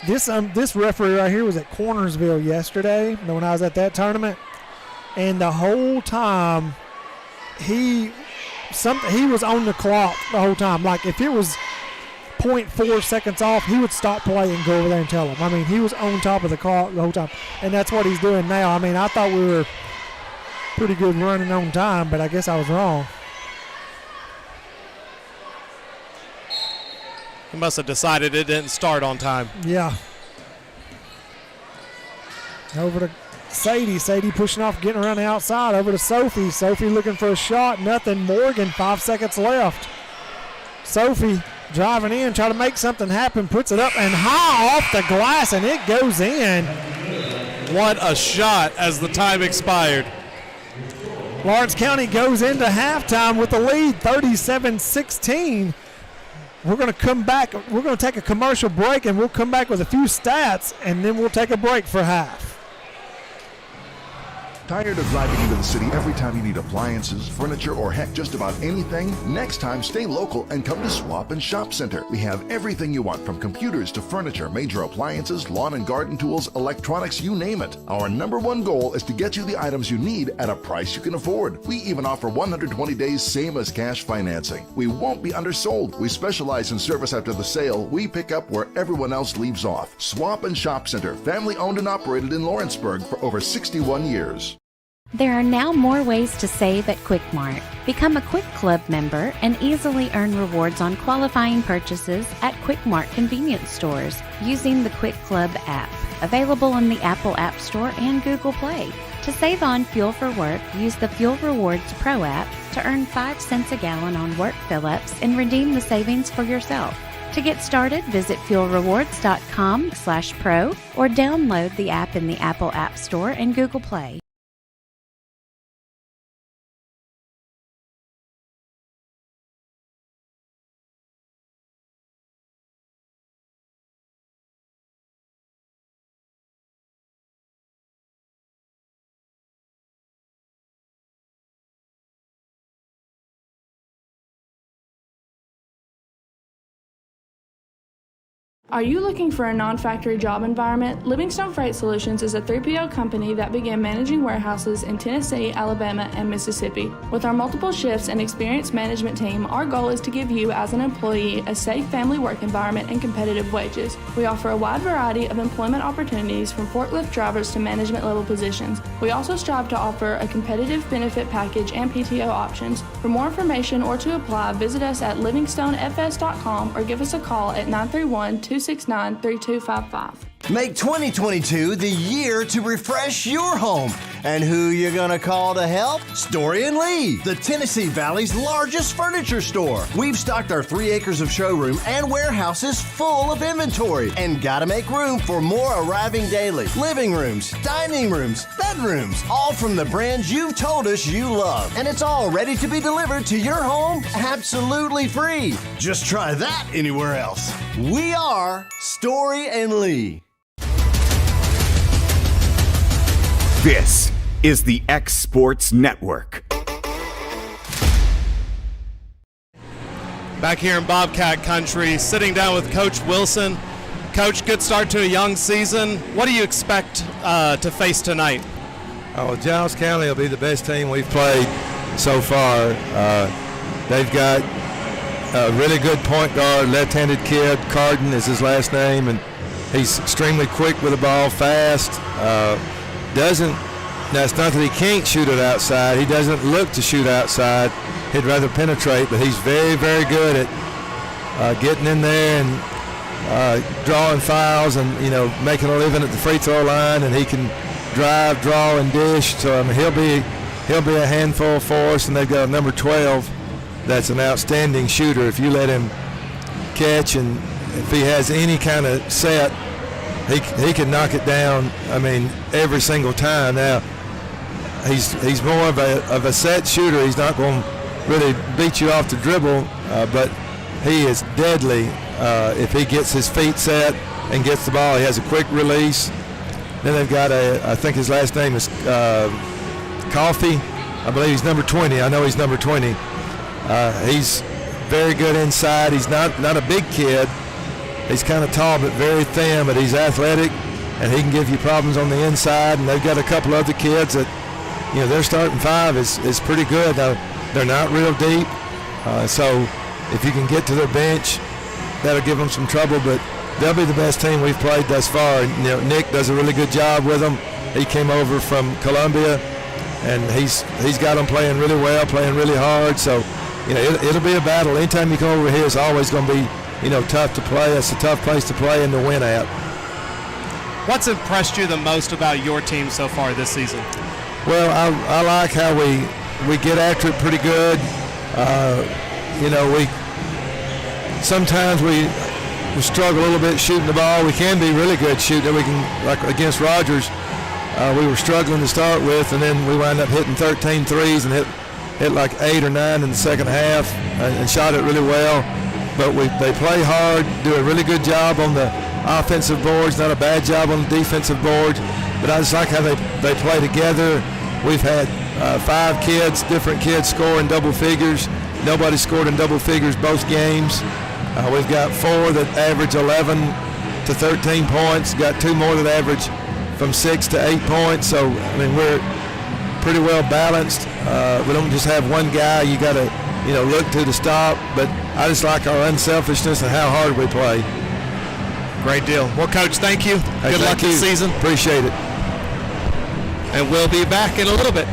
This referee right here was at Cornersville yesterday when I was at that tournament, and the whole time he was on the clock the whole time. Like if it was 0.4 seconds off, he would stop play and go over there and tell him. I mean, he was on top of the clock the whole time, and that's what he's doing now. I mean, I thought we were pretty good running on time, but I guess I was wrong. He must have decided it didn't start on time. Yeah. Over to Sadie. Sadie pushing off, getting around the outside. Over to Sophie. Sophie looking for a shot. Nothing. Morgan, 5 seconds left. Sophie driving in, trying to make something happen. Puts it up and high off the glass, and it goes in. What a shot as the time expired. Lawrence County goes into halftime with the lead, 37-16. We're going to come back. We're going to take a commercial break, and we'll come back with a few stats, and then we'll take a break for half. Tired of driving into the city every time you need appliances, furniture, or heck, just about anything? Next time, stay local and come to Swap and Shop Center. We have everything you want, from computers to furniture, major appliances, lawn and garden tools, electronics, you name it. Our #1 goal is to get you the items you need at a price you can afford. We even offer 120 days same as cash financing. We won't be undersold. We specialize in service after the sale. We pick up where everyone else leaves off. Swap and Shop Center, family owned and operated in Lawrenceburg for over 61 years. There are now more ways to save at Quick Mart. Become a Quick Club member and easily earn rewards on qualifying purchases at Quick Mart convenience stores using the Quick Club app, available on the Apple App Store and Google Play. To save on fuel for work, use the Fuel Rewards Pro app to earn 5 cents a gallon on work fill-ups and redeem the savings for yourself. To get started, visit fuelrewards.com/pro or download the app in the Apple App Store and Google Play. Are you looking for a non-factory job environment? Livingstone Freight Solutions is a 3PL company that began managing warehouses in Tennessee, Alabama, and Mississippi. With our multiple shifts and experienced management team, our goal is to give you, as an employee, a safe family work environment and competitive wages. We offer a wide variety of employment opportunities from forklift drivers to management level positions. We also strive to offer a competitive benefit package and PTO options. For more information or to apply, visit us at livingstonefs.com or give us a call at 931-269-3255. Make 2022 the year to refresh your home. And who you gonna call to help? Story and Lee, the Tennessee Valley's largest furniture store. We've stocked our 3 acres of showroom and warehouses full of inventory, and gotta make room for more arriving daily. Living rooms, dining rooms, bedrooms, all from the brands you've told us you love. And it's all ready to be delivered to your home absolutely free. Just try that anywhere else. We are Story and Lee. This is the X Sports Network. Back here in Bobcat Country, sitting down with Coach Wilson. Coach, good start to a young season. What do you expect to face tonight? Oh, Giles County will be the best team we've played so far. They've got a really good point guard, left-handed kid. Carden is his last name, and he's extremely quick with the ball, fast. Now it's not that he can't shoot it outside. He doesn't look to shoot outside. He'd rather penetrate, but he's very, very good at getting in there and drawing fouls and, making a living at the free throw line, and he can drive, draw, and dish. So he'll be a handful for us, and they've got a number 12 that's an outstanding shooter. If you let him catch, and if he has any kind of set, he can knock it down, every single time. Now, he's more of a set shooter. He's not going to really beat you off the dribble, but he is deadly if he gets his feet set and gets the ball. He has a quick release. Then they've got I think his last name is Coffee. I believe he's number 20. I know he's number 20. He's very good inside. He's not a big kid. He's kind of tall but very thin, but he's athletic, and he can give you problems on the inside. And they've got a couple other kids that, their starting 5 is pretty good. Now, they're not real deep, so if you can get to their bench, that'll give them some trouble, but they'll be the best team we've played thus far. Nick does a really good job with them. He came over from Columbia, and he's got them playing really well, playing really hard. So, it'll be a battle. Anytime you come over here, it's always going to be, tough to play. It's a tough place to play and to win at. What's impressed you the most about your team so far this season? Well, I like how we get after it pretty good. Sometimes we struggle a little bit shooting the ball. We can be really good shooting. We can, like against Rogers, we were struggling to start with, and then we wound up hitting 13 threes and hit like 8 or 9 in the second half and shot it really well. But they play hard, do a really good job on the offensive boards, not a bad job on the defensive boards. But I just like how they play together. We've had 5 kids, different kids score in double figures. Nobody scored in double figures both games. We've got 4 that average 11 to 13 points, got 2 more that average from 6 to 8 points. So, we're pretty well balanced. We don't just have one guy you got to, look to stop. But I just like our unselfishness and how hard we play. Great deal. Well, Coach, thank you. Hey, Good luck this season. Appreciate it. And we'll be back in a little bit.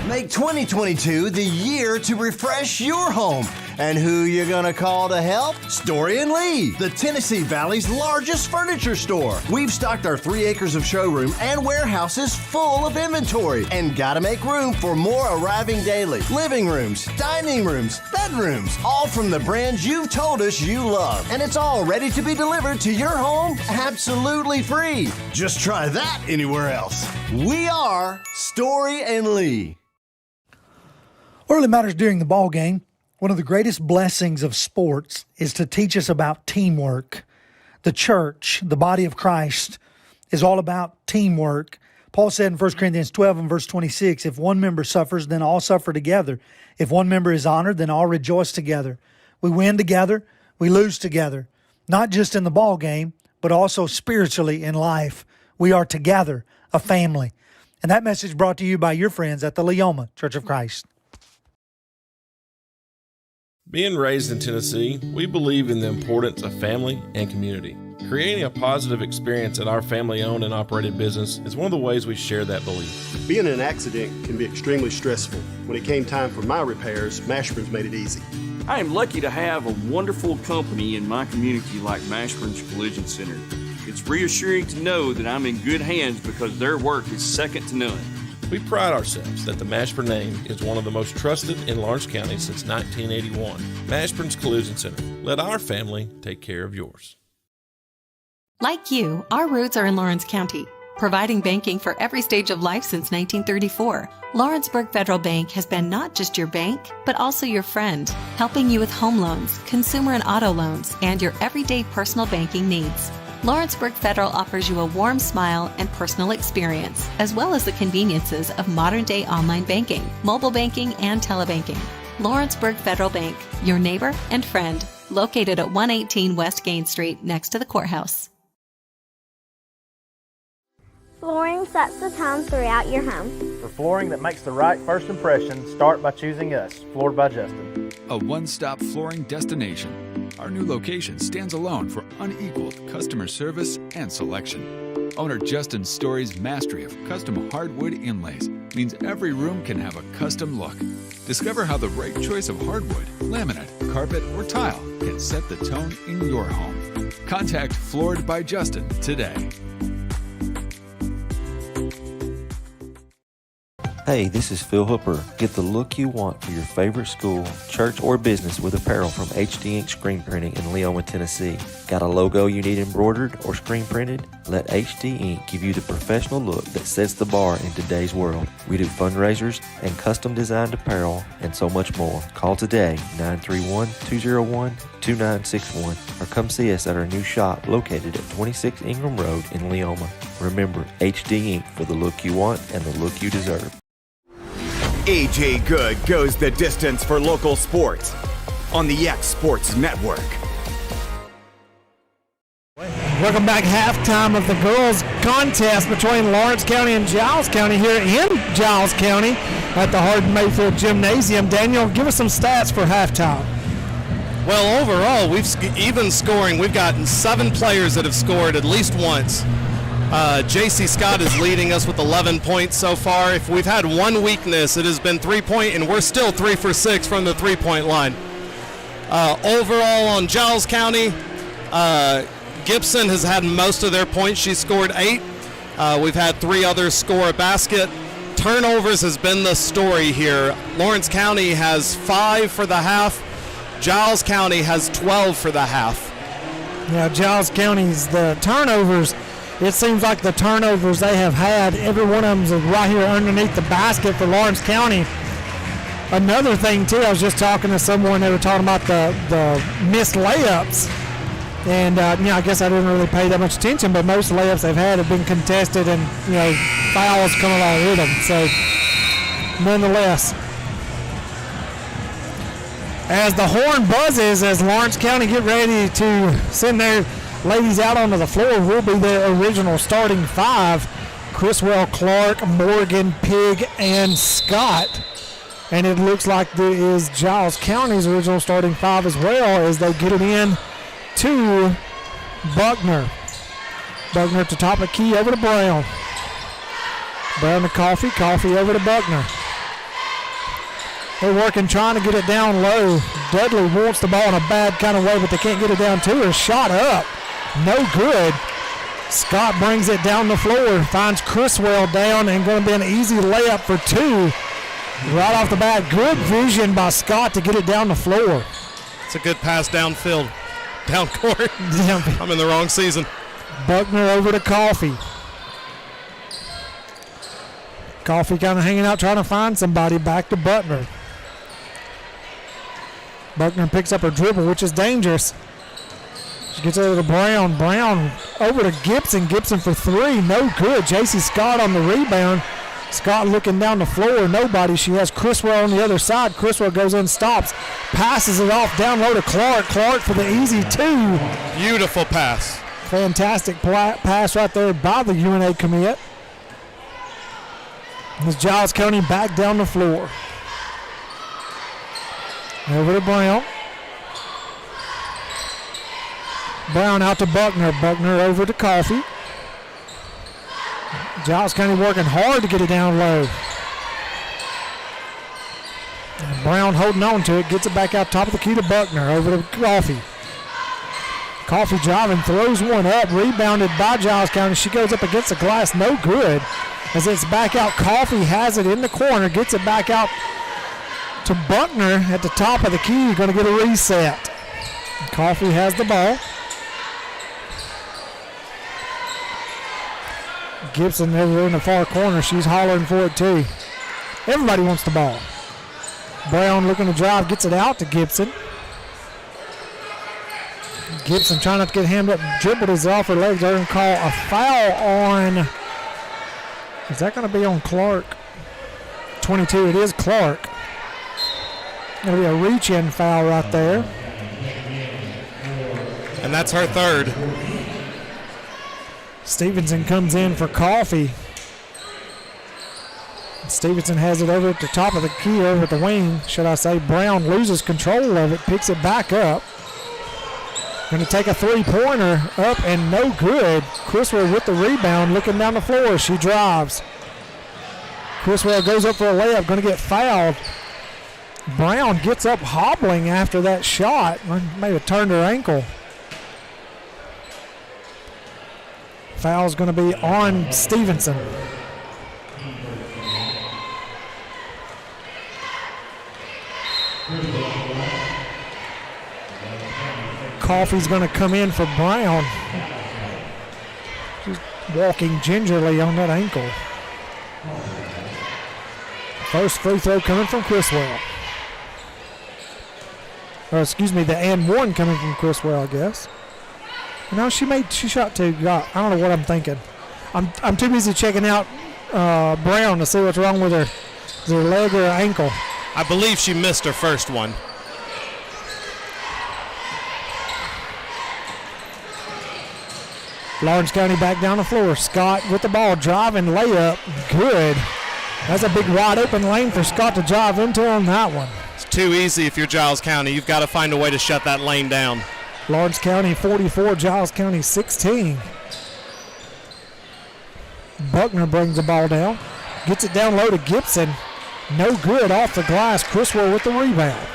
Make 2022 the year to refresh your home. And who you gonna call to help? Story and Lee, the Tennessee Valley's largest furniture store. We've stocked our 3 acres of showroom and warehouses full of inventory, and gotta make room for more arriving daily. Living rooms, dining rooms, bedrooms, all from the brands you've told us you love. And it's all ready to be delivered to your home absolutely free. Just try that anywhere else. We are Story and Lee. What really matters during the ball game, one of the greatest blessings of sports is to teach us about teamwork. The church, the body of Christ, is all about teamwork. Paul said in 1 Corinthians 12 and verse 26, if one member suffers, then all suffer together. If one member is honored, then all rejoice together. We win together, we lose together. not just in the ball game, but also spiritually in life. We are together, a family. And that message brought to you by your friends at the Leoma Church of Christ. Being raised in Tennessee, we believe in the importance of family and community. Creating a positive experience at our family-owned and operated business is one of the ways we share that belief. Being in an accident can be extremely stressful. When it came time for my repairs, Mashburn's made it easy. I am lucky to have a wonderful company in my community like Mashburn's Collision Center. It's reassuring to know that I'm in good hands because their work is second to none. We pride ourselves that the Mashburn name is one of the most trusted in Lawrence County since 1981. Mashburn's Collision Center. Let our family take care of yours. Like you, our roots are in Lawrence County, providing banking for every stage of life since 1934. Lawrenceburg Federal Bank has been not just your bank, but also your friend, helping you with home loans, consumer and auto loans, and your everyday personal banking needs. Lawrenceburg Federal offers you a warm smile and personal experience, as well as the conveniences of modern-day online banking, mobile banking, and telebanking. Lawrenceburg Federal Bank, your neighbor and friend, located at 118 West Gain Street next to the courthouse. Flooring sets the tone throughout your home. For flooring that makes the right first impression, start by choosing us, Floored by Justin. A one-stop flooring destination. Our new location stands alone for unequaled customer service and selection. Owner Justin Story's mastery of custom hardwood inlays means every room can have a custom look. Discover how the right choice of hardwood, laminate, carpet, or tile can set the tone in your home. Contact Floored by Justin today. Hey, this is Phil Hooper. Get the look you want for your favorite school, church, or business with apparel from HD Ink Screen Printing in Leoma, Tennessee. Got a logo you need embroidered or screen printed? Let HD Ink give you the professional look that sets the bar in today's world. We do fundraisers and custom designed apparel and so much more. Call today, 931-201-2961, or come see us at our new shop located at 26 Ingram Road in Leoma. Remember, HD Ink for the look you want and the look you deserve. AJ Good goes the distance for local sports on the X Sports Network. Welcome back. Halftime of the girls' contest between Lawrence County and Giles County here in Giles County at the Hardin Mayfield Gymnasium. Daniel, give us some stats for halftime. Well, overall, we've even scoring. We've gotten 7 players that have scored at least once. J.C. Scott is leading us with 11 points so far. If we've had one weakness, it has been 3-point, and we're still 3 for 6 from the 3-point line. Overall on Giles County, Gibson has had most of their points. She scored 8. We've had 3 others score a basket. Turnovers has been the story here. Lawrence County has 5 for the half. Giles County has 12 for the half. Yeah, Giles County's the turnovers. It seems like the turnovers they have had, every one of them is right here underneath the basket for Lawrence County. Another thing, too, I was just talking to someone, they were talking about the missed layups. And, I guess I didn't really pay that much attention, but most layups they've had have been contested and, fouls come along with them. So, nonetheless, as the horn buzzes, as Lawrence County get ready to send their ladies out onto the floor, will be their original starting 5. Chriswell, Clark, Morgan, Pig, and Scott. And it looks like there is Giles County's original starting 5 as well as they get it in to Buckner. Buckner to top of key over to Brown. Brown to Coffee, Coffee over to Buckner. They're working, trying to get it down low. Dudley wants the ball in a bad kind of way, but they can't get it down to her. Shot up. No good. Scott brings it down the floor, finds Chriswell down, and going to be an easy layup for 2. Right off the bat, good vision by Scott to get it down the floor. It's a good pass downfield, down court. I'm in the wrong season. Buckner over to Coffee. Coffee kind of hanging out, trying to find somebody. Back to Buckner. Buckner picks up her dribble, which is dangerous. She gets over to Brown. Brown over to Gibson. Gibson for 3. No good. J.C. Scott on the rebound. Scott looking down the floor, nobody. She has Criswell on the other side. Criswell goes in, stops, passes it off down low to Clark. Clark for the easy 2. Beautiful pass. Fantastic pass right there by the UNA commit. As Giles County back down the floor. Over to Brown. Brown out to Buckner. Buckner over to Coffee. Giles County working hard to get it down low. And Brown holding on to it, gets it back out top of the key to Buckner. Over to Coffee. Coffee driving, throws one up, rebounded by Giles County. She goes up against the glass, no good. As it's back out, Coffee has it in the corner, gets it back out to Buckner at the top of the key. Going to get a reset. Coffee has the ball. Gibson over in the far corner. She's hollering for it too. Everybody wants the ball. Brown looking to drive, gets it out to Gibson. Gibson trying not to get hammed up, dribbled his off her legs. They're going to call a foul on. Is that going to be on Clark? 22, it is Clark. Going to be a reach-in foul right there. And that's her third. Stevenson comes in for Coffee. Stevenson has it over at the top of the key, over at the wing, should I say. Brown loses control of it, picks it back up. Going to take a three-pointer up and no good. Criswell with the rebound, looking down the floor. She drives. Criswell goes up for a layup, going to get fouled. Brown gets up hobbling after that shot. May have turned her ankle. Foul's going to be on Stevenson. Coffee's going to come in for Brown. She's walking gingerly on that ankle. First free throw coming from Criswell. Or excuse me, the and one coming from Criswell, I guess. No, she shot 2. God, I don't know what I'm thinking. I'm too busy checking out Brown to see what's wrong with her. Is her leg or her ankle? I believe she missed her first one. Lawrence County back down the floor. Scott with the ball, driving, layup, good. That's a big wide open lane for Scott to drive into on that one. It's too easy if you're Giles County. You've got to find a way to shut that lane down. Lawrence County 44, Giles County 16. Buckner brings the ball down. Gets it down low to Gibson. No good off the glass. Criswell with the rebound.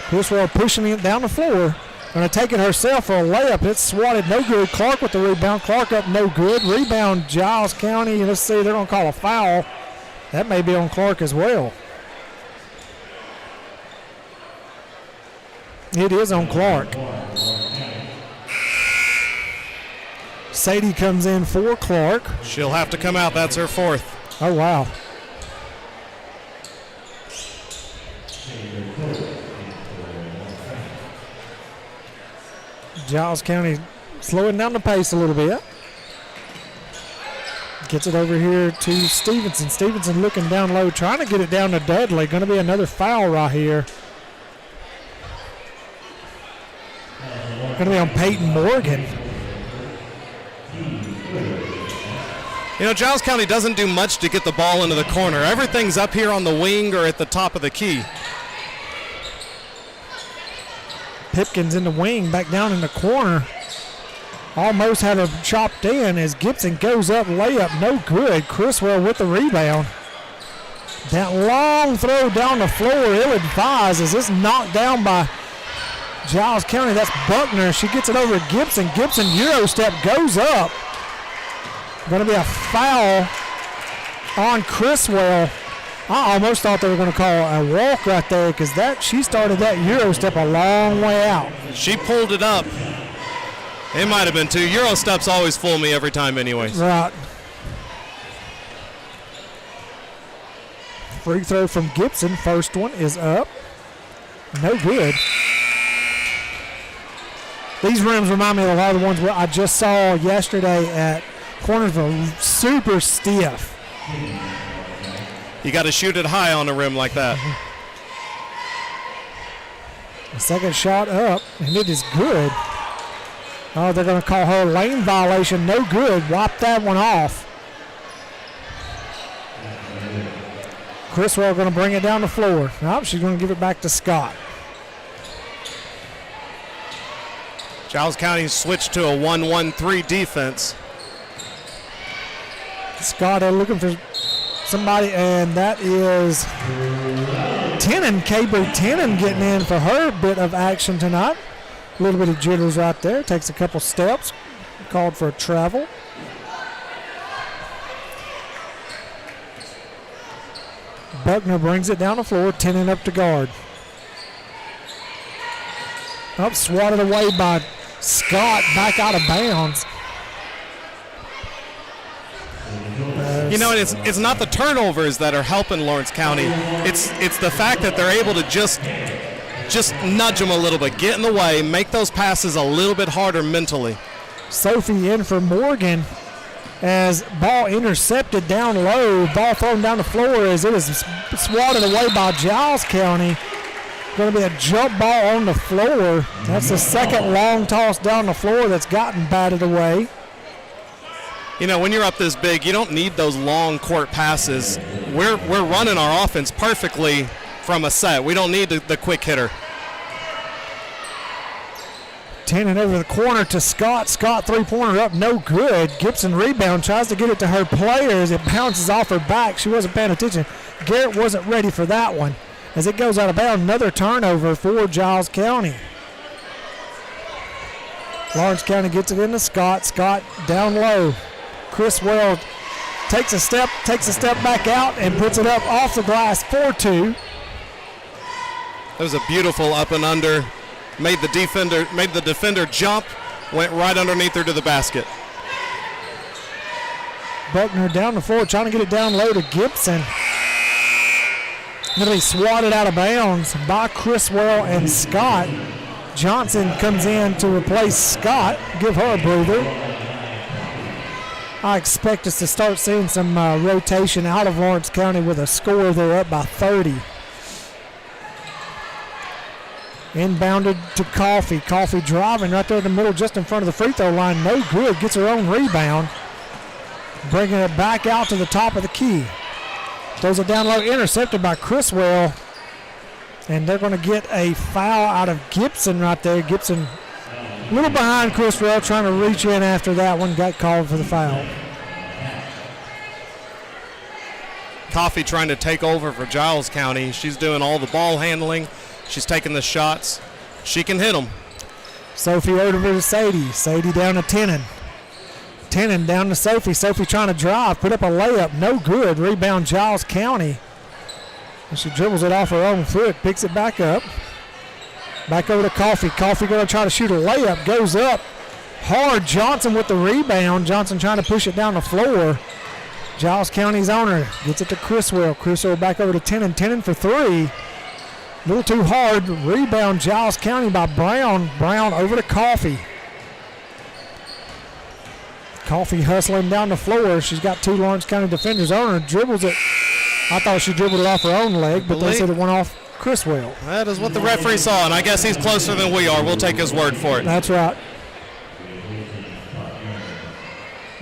Criswell pushing it down the floor. Going to take it herself for a layup. It's swatted, no good. Clark with the rebound. Clark up, no good. Rebound, Giles County. Let's see, they're going to call a foul. That may be on Clark as well. It is on Clark. Sadie comes in for Clark. She'll have to come out. That's her fourth. Oh, wow. Giles County slowing down the pace a little bit. Gets it over here to Stevenson. Stevenson looking down low, trying to get it down to Dudley. Going to be another foul right here. Going to be on Peyton Morgan. You know, Giles County doesn't do much to get the ball into the corner. Everything's up here on the wing or at the top of the key. Pipkins in the wing, back down in the corner. Almost had her chopped in as Gibson goes up, layup, no good. Criswell with the rebound. That long throw down the floor, ill-advised as it's knocked down by Giles County. That's Buckner. She gets it over to Gibson. Gibson Euro step goes up. Going to be a foul on Criswell. I almost thought they were going to call a walk right there because she started that Euro step a long way out. She pulled it up. It might have been 2. Euro steps always fool me every time anyways. Right. Free throw from Gibson. First one is up. No good. These rims remind me of a lot of the ones I just saw yesterday at Cornersville. Super stiff. You got to shoot it high on the rim like that. The second shot up, and it is good. Oh, they're going to call her a lane violation. No good. Wipe that one off. Criswell going to bring it down the floor. Nope, she's going to give it back to Scott. Giles County switched to a 1-1-3 defense. Scott are looking for somebody, and that is Tenen, K-Boo Tenen getting in for her bit of action tonight. A little bit of jitters right there. Takes a couple steps. Called for a travel. Buckner brings it down the floor. Tenen up to guard. Up, swatted away by Scott, back out of bounds. You know, it's not the turnovers that are helping Lawrence County. It's the fact that they're able to just nudge them a little bit, get in the way, make those passes a little bit harder mentally. Sophie in for Morgan as ball intercepted down low. Ball thrown down the floor as it is swatted away by Giles County. Going to be a jump ball on the floor. That's the second long toss down the floor that's gotten batted away. You know, when you're up this big, you don't need those long court passes. We're running our offense perfectly from a set. We don't need the quick hitter. Tenen over the corner to Scott. Scott three-pointer up, no good. Gibson rebound, tries to get it to her players. It bounces off her back. She wasn't paying attention. Garrett wasn't ready for that one. As it goes out of bounds, another turnover for Giles County. Lawrence County gets it into Scott. Scott down low. Criswell takes a step back out and puts it up off the glass 4-2. That was a beautiful up and under. Made the defender jump, went right underneath her to the basket. Buckner down the floor, trying to get it down low to Gibson. Going to be swatted out of bounds by Criswell and Scott. Johnson comes in to replace Scott, give her a breather. I expect us to start seeing some rotation out of Lawrence County with a score. They're up by 30. Inbounded to Coffee. Coffee driving right there in the middle, just in front of the free throw line. No good. Gets her own rebound. Bringing it back out to the top of the key. Throws it down low, intercepted by Criswell. And they're going to get a foul out of Gibson right there. Gibson a little behind Criswell, trying to reach in after that one. Got called for the foul. Coffee trying to take over for Giles County. She's doing all the ball handling. She's taking the shots. She can hit them. Sophie over to Sadie. Sadie down to Tenen. Tenen down to Sophie. Sophie trying to drive. Put up a layup. No good. Rebound Giles County. And she dribbles it off her own foot. Picks it back up. Back over to Coffee. Coffee going to try to shoot a layup. Goes up hard. Johnson with the rebound. Johnson trying to push it down the floor. Giles County's owner gets it to Criswell. Criswell back over to Tenen. Tenen for three. A little too hard. Rebound Giles County by Brown. Brown over to Coffee. Coffee hustling down the floor. She's got two Lawrence County defenders on her. Dribbles it. I thought she dribbled it off her own leg, but they said it went off Criswell. That is what the referee saw, and I guess he's closer than we are. We'll take his word for it. That's right.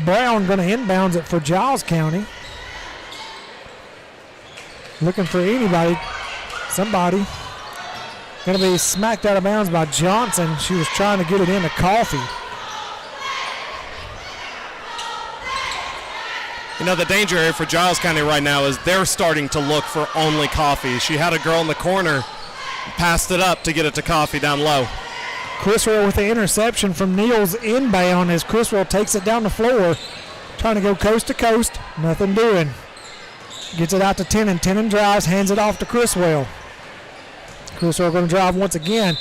Brown going to inbounds it for Giles County. Looking for anybody. Somebody. Going to be smacked out of bounds by Johnson. She was trying to get it into Coffee. You know, the danger here for Giles County right now is they're starting to look for only Coffee. She had a girl in the corner, passed it up to get it to Coffee down low. Criswell with the interception from Neal's inbound as Criswell takes it down the floor. Trying to go coast to coast. Nothing doing. Gets it out to Tenen. Tenen drives, hands it off to Criswell. Criswell going to drive once again.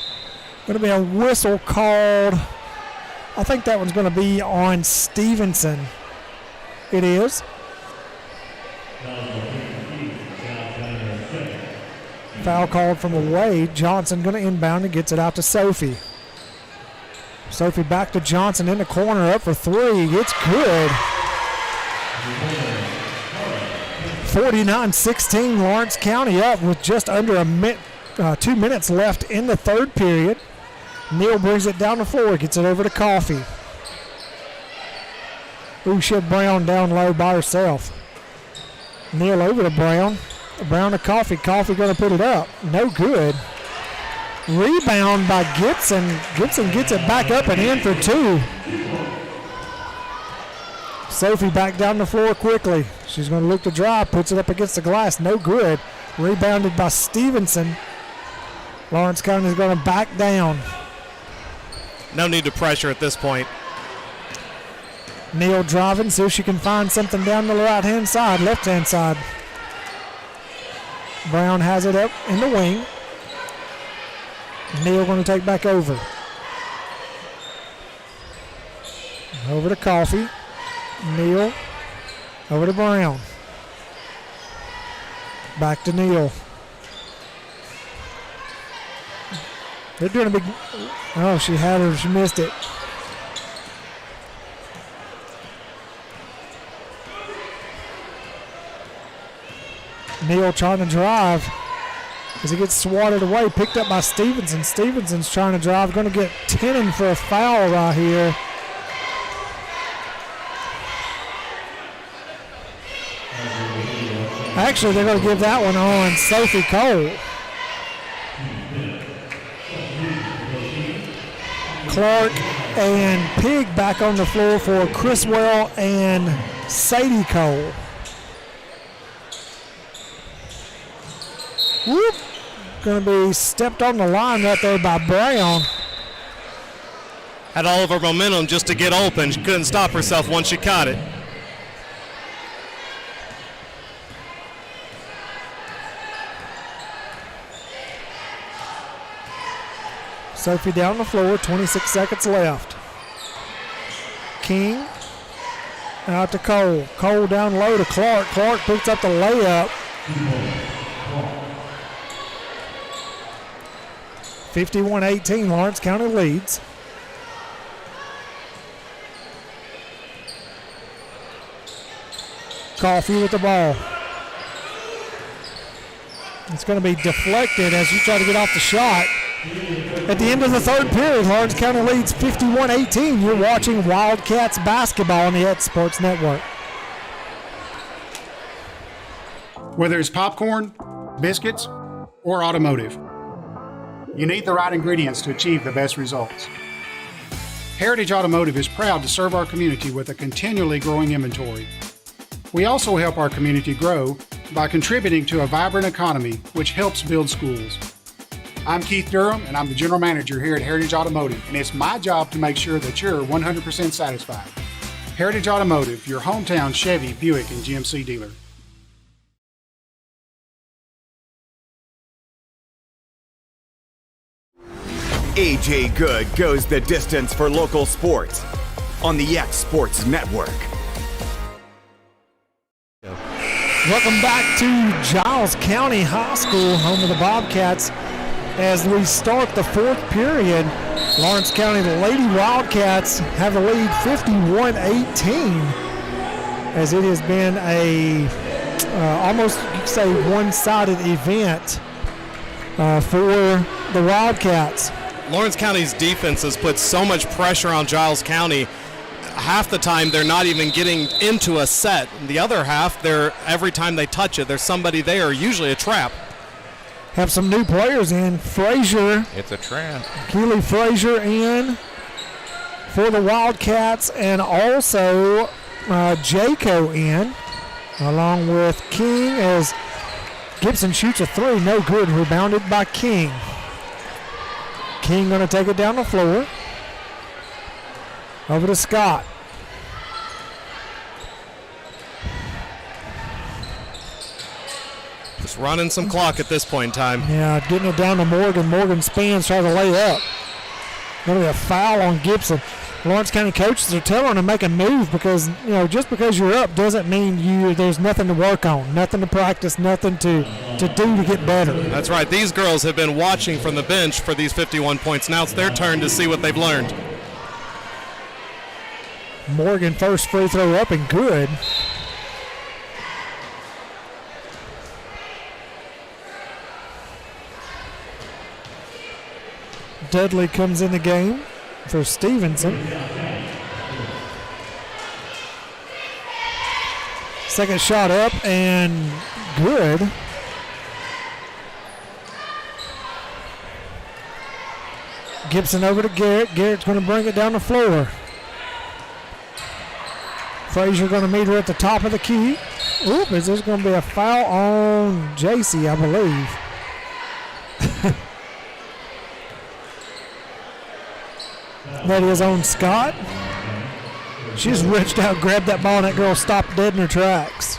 Going to be a whistle called. I think that one's going to be on Stevenson. It is. Foul called from away. Johnson going to inbound and gets it out to Sophie. Sophie back to Johnson in the corner, up for three. It's good. 49-16, Lawrence County up with just under 2 minutes left in the third period. Neal brings it down the floor, gets it over to Coffee. Ooh, she had Brown down low by herself. Neal over to Brown. Brown to Coffee. Coffee going to put it up. No good. Rebound by Gibson. Gibson gets it back up and in for two. Sophie back down the floor quickly. She's going to look to drive. Puts it up against the glass. No good. Rebounded by Stevenson. Lawrence County is going to back down. No need to pressure at this point. Neal driving, see if she can find something down the right-hand side, left-hand side. Brown has it up in the wing. Neal going to take back over. Over to Coffee. Neal. Over to Brown. Back to Neal. They're doing a big... Oh, she had her. She missed it. Neal trying to drive as he gets swatted away, picked up by Stevenson. Stevenson's trying to drive, going to get Tennant for a foul right here. Actually, they're going to give that one on Sophie Cole. Clark and Pig back on the floor for Criswell and Sadie Cole. Whoop. Going to be stepped on the line right there by Brown. Had all of her momentum just to get open. She couldn't stop herself once she caught it. Sophie down the floor, 26 seconds left. King out to Cole. Cole down low to Clark. Clark picks up the layup. 51-18, Lawrence County leads. Coffee with the ball. It's going to be deflected as you try to get off the shot. At the end of the third period, Lawrence County leads 51-18. You're watching Wildcats basketball on the X Sports Network. Whether it's popcorn, biscuits, or automotive, you need the right ingredients to achieve the best results. Heritage Automotive is proud to serve our community with a continually growing inventory. We also help our community grow by contributing to a vibrant economy, which helps build schools. I'm Keith Durham, and I'm the General Manager here at Heritage Automotive, and it's my job to make sure that you're 100% satisfied. Heritage Automotive, your hometown Chevy, Buick, and GMC dealer. AJ Good goes the distance for local sports on the X Sports Network. Welcome back to Giles County High School, home of the Bobcats. As we start the fourth period, Lawrence County Lady Wildcats have the lead 51-18, as it has been a almost, you could say, one-sided event for the Wildcats. Lawrence County's defense has put so much pressure on Giles County. Half the time they're not even getting into a set. The other half, every time they touch it, there's somebody there, usually a trap. Have some new players in. Frazier. It's a trap. Keely Frazier in for the Wildcats, and also Jayco in, along with King, as Gibson shoots a three. No good. Rebounded by King. King going to take it down the floor. Over to Scott. Just running some clock at this point in time. Yeah, getting it down to Morgan. Morgan spins, trying to lay up. Going to be a foul on Gibson. Lawrence County coaches are telling them to make a move because, just because you're up doesn't mean there's nothing to work on, nothing to practice, nothing to do to get better. That's right. These girls have been watching from the bench for these 51 points. Now it's their turn to see what they've learned. Morgan first free throw up and good. Dudley comes in the game for Stevenson. Second shot up and good. Gibson over to Garrett. Garrett's going to bring it down the floor. Frazier going to meet her at the top of the key. Oop, is there going to be a foul on JC, I believe. That is on Scott. She just reached out, grabbed that ball, and that girl stopped dead in her tracks.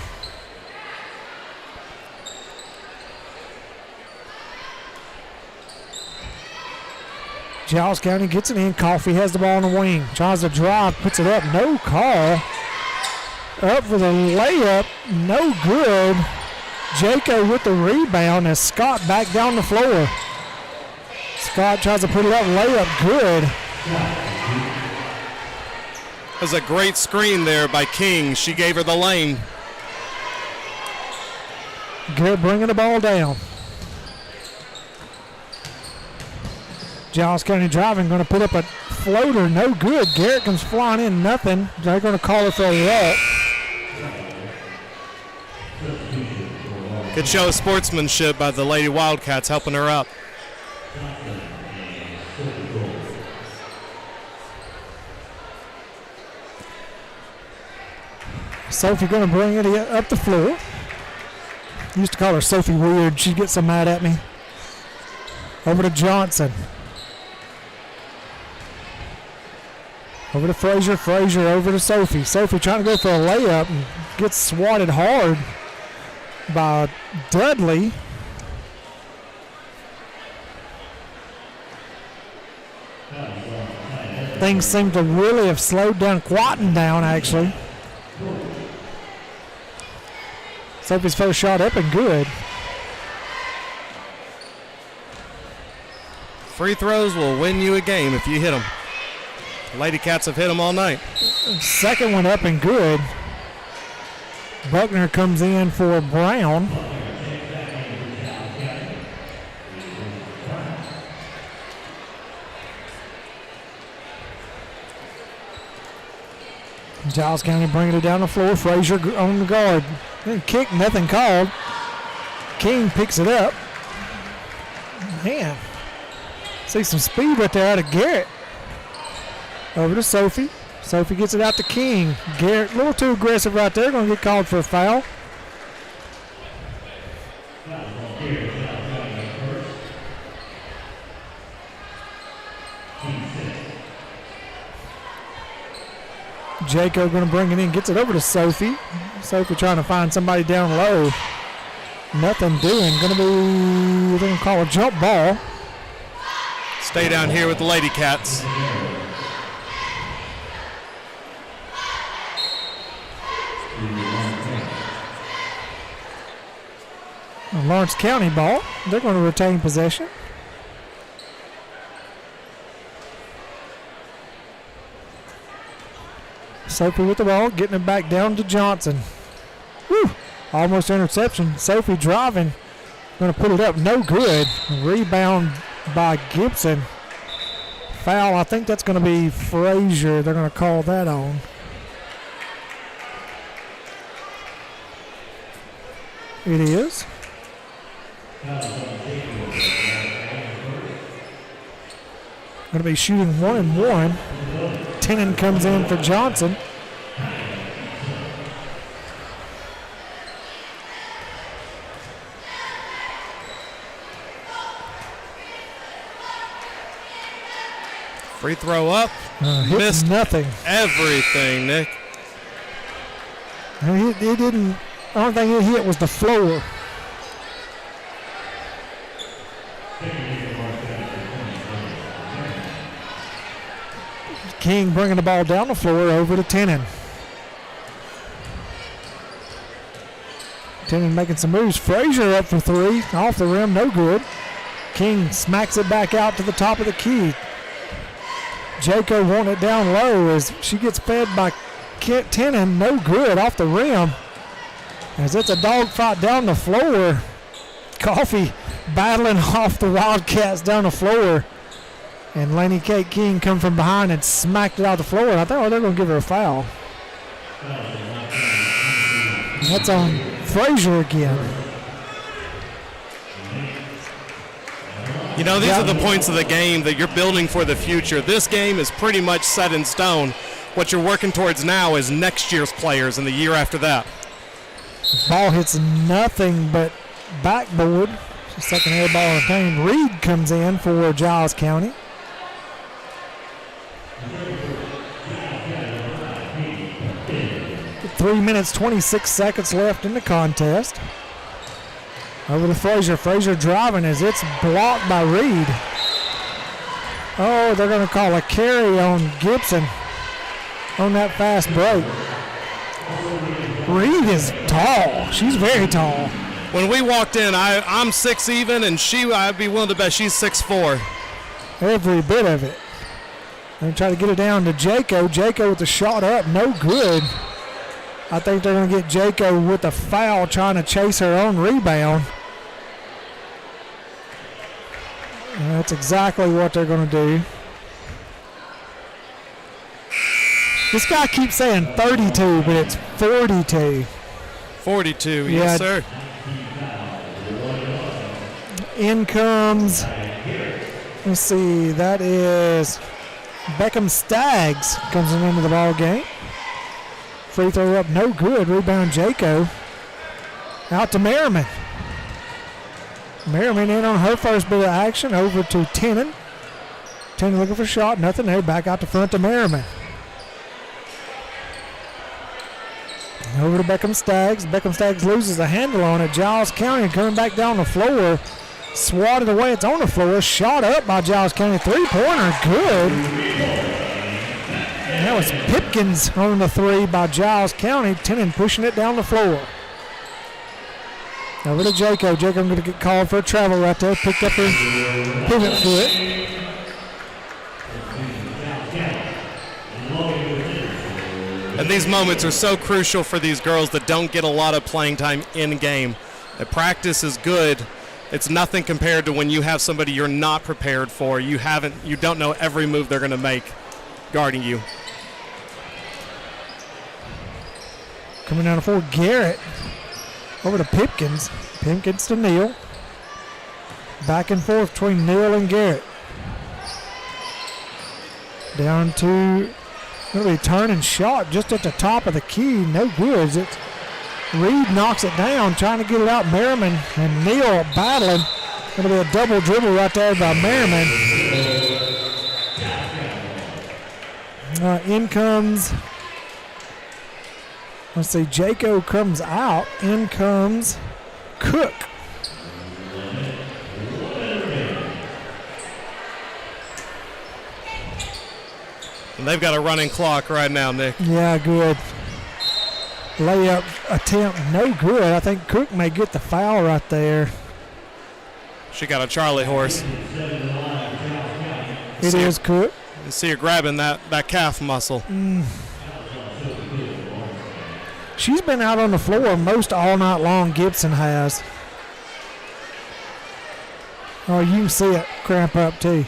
Giles County gets it in. Coffee has the ball on the wing. Tries to drive, puts it up. No call. Up for the layup. No good. Jaco with the rebound as Scott back down the floor. Scott tries to put it up. Layup good. That was a great screen there by King. She gave her the lane. Garrett bringing the ball down. Giles County driving, going to put up a floater, no good. Garrett comes flying in, nothing. They're going to call it for a walk. Good show of sportsmanship by the Lady Wildcats helping her up. Sophie going to bring it up the floor. Used to call her Sophie Weird. She'd get so mad at me. Over to Johnson. Over to Frazier. Frazier over to Sophie. Sophie trying to go for a layup and gets swatted hard by Dudley. Things seem to really have slowed down, quietened down actually. Sophie's first shot up and good. Free throws will win you a game if you hit them. Lady Cats have hit them all night. Second one up and good. Buckner comes in for Brown. Giles County bringing it down the floor. Frazier on the guard. Kick, nothing called. King picks it up. Man, see some speed right there out of Garrett. Over to Sophie. Sophie gets it out to King. Garrett a little too aggressive right there. Going to get called for a foul. Jaco going to bring it in, gets it over to Sophie. Sophie trying to find somebody down low. Nothing doing. Going to be, they're going to call a jump ball. Stay down here with the Lady Cats. Lawrence County ball. They're going to retain possession. Sophie with the ball, getting it back down to Johnson. Whew, almost interception. Sophie driving, going to put it up, no good. Rebound by Gibson. Foul, I think that's going to be Frazier. They're going to call that on. It is. Going to be shooting 1-1. Tenen comes in for Johnson. Free throw up. Missed nothing. Everything, Nick. It didn't. The only thing it hit was the floor. King bringing the ball down the floor over to Tenen. Tenen making some moves. Frazier up for three. Off the rim, no good. King smacks it back out to the top of the key. Jaco wanting it down low as she gets fed by Tenen. No good off the rim. As it's a dogfight down the floor. Coffee battling off the Wildcats down the floor. And Laney Kate King come from behind and smacked it out the floor. And I thought, they're going to give her a foul. And that's on Frazier again. You know, these are the points of the game that you're building for the future. This game is pretty much set in stone. What you're working towards now is next year's players and the year after that. Ball hits nothing but backboard. Second air ball of the game. Reed comes in for Giles County. Three minutes, 26 seconds left in the contest. Over to Frazier. Frazier driving as it's blocked by Reed. Oh, they're going to call a carry on Gibson on that fast break. Reed is tall. She's very tall. When we walked in, I'm 6 even, and I'd be willing to bet she's 6'4". Every bit of it. And try to get it down to Jaco. Jaco with the shot up, no good. I think they're going to get Jaco with a foul trying to chase her own rebound. And that's exactly what they're going to do. This guy keeps saying 32, but it's 42. 42, yes, sir. In comes, let's see, that is Beckham Staggs comes into the ball game. Free throw up, no good. Rebound, Jaco. Out to Merriman. Merriman in on her first bit of action. Over to Tennant. Tennant looking for a shot, nothing there. Back out to front to Merriman. Over to Beckham Staggs. Beckham Staggs loses the handle on it. Giles County coming back down the floor. Swatted away. It's on the floor. Shot up by Giles County. Three-pointer. Good. And that was Pipkins on the three by Giles County. Tennant pushing it down the floor. Over to Jaco. Jaco going to get called for a travel right there. Picked up her pivot foot. And these moments are so crucial for these girls that don't get a lot of playing time in game. The practice is good. It's nothing compared to when you have somebody you're not prepared for. You don't know every move they're going to make guarding you. Coming down the floor, Garrett over to Pipkins. Pipkins to Neal. Back and forth between Neal and Garrett. Down to, going to be turning shot just at the top of the key. No good. It's Reed knocks it down, trying to get it out. Merriman and Neal battling. Going to be a double dribble right there by Merriman. In comes, let's see, Jaco comes out. In comes Cook. And they've got a running clock right now, Nick. Yeah, good. Layup attempt, no good. I think Cook may get the foul right there. She got a Charlie horse. It is Cook. You see her grabbing that calf muscle. She's been out on the floor most all night long, Gibson has. Oh, you can see it cramp up too.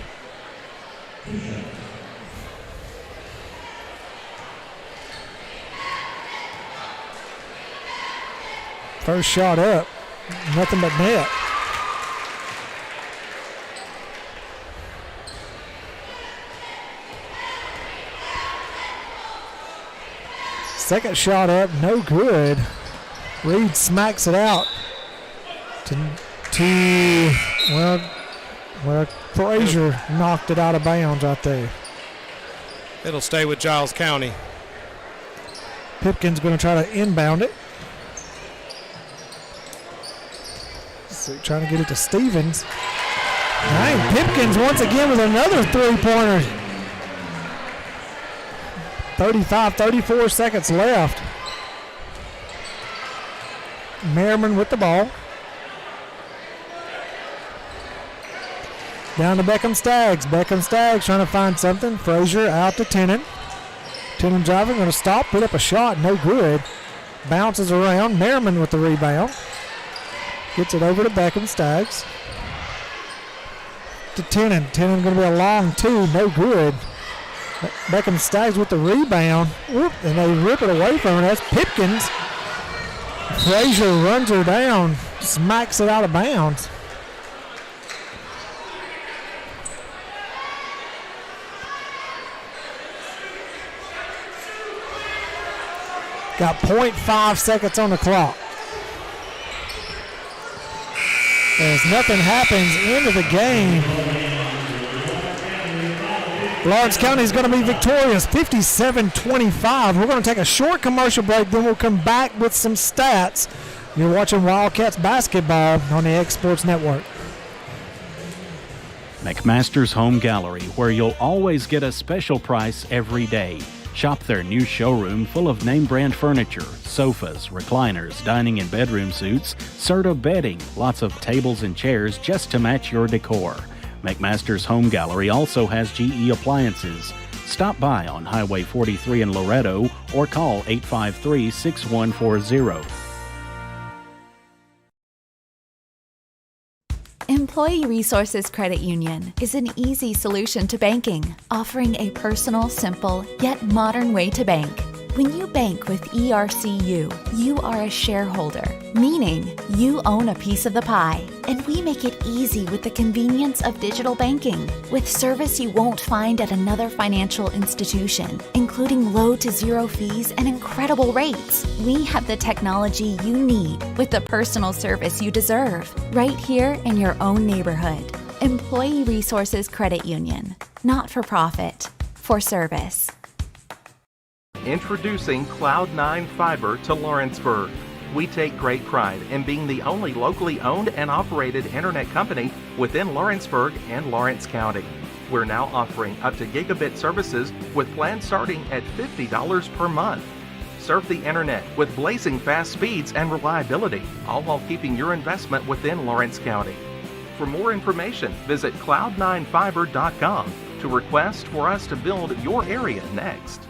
First shot up, nothing but net. Second shot up, no good. Reed smacks it out to Frazier knocked it out of bounds right there. It'll stay with Giles County. Pipkin's going to try to inbound it. So trying to get it to Stevens. Dang, Pipkins once again with another three-pointer. 34 seconds left. Merriman with the ball. Down to Beckham Staggs. Beckham Staggs trying to find something. Frazier out to Tennant. Tennant driving, going to stop, put up a shot, no good. Bounces around. Merriman with the rebound. Gets it over to Beckham Staggs. to Tennant. Tennant going to be a long two, no good. Beckham Staggs with the rebound. Whoop, and they rip it away from her. That's Pipkins. Frazier runs her down, smacks it out of bounds. Got 0.5 seconds on the clock. As nothing happens, end of the game. Lawrence County is going to be victorious, 57-25. We're going to take a short commercial break, then we'll come back with some stats. You're watching Wildcats basketball on the X Sports Network. McMaster's Home Gallery, where you'll always get a special price every day. Shop their new showroom full of name-brand furniture, sofas, recliners, dining and bedroom suites, Serta bedding, lots of tables and chairs just to match your decor. McMaster's Home Gallery also has GE appliances. Stop by on Highway 43 in Loretto or call 853-6140. Employee Resources Credit Union is an easy solution to banking, offering a personal, simple, yet modern way to bank. When you bank with ERCU, you are a shareholder, meaning you own a piece of the pie. And we make it easy with the convenience of digital banking, with service you won't find at another financial institution, including low to zero fees and incredible rates. We have the technology you need with the personal service you deserve, right here in your own neighborhood. Employee Resources Credit Union, not for profit, for service. Introducing Cloud9 Fiber to Lawrenceburg. We take great pride in being the only locally owned and operated internet company within Lawrenceburg and Lawrence County. We're now offering up to gigabit services with plans starting at $50 per month. Surf the internet with blazing fast speeds and reliability, all while keeping your investment within Lawrence County. For more information, visit cloud9fiber.com to request for us to build your area next.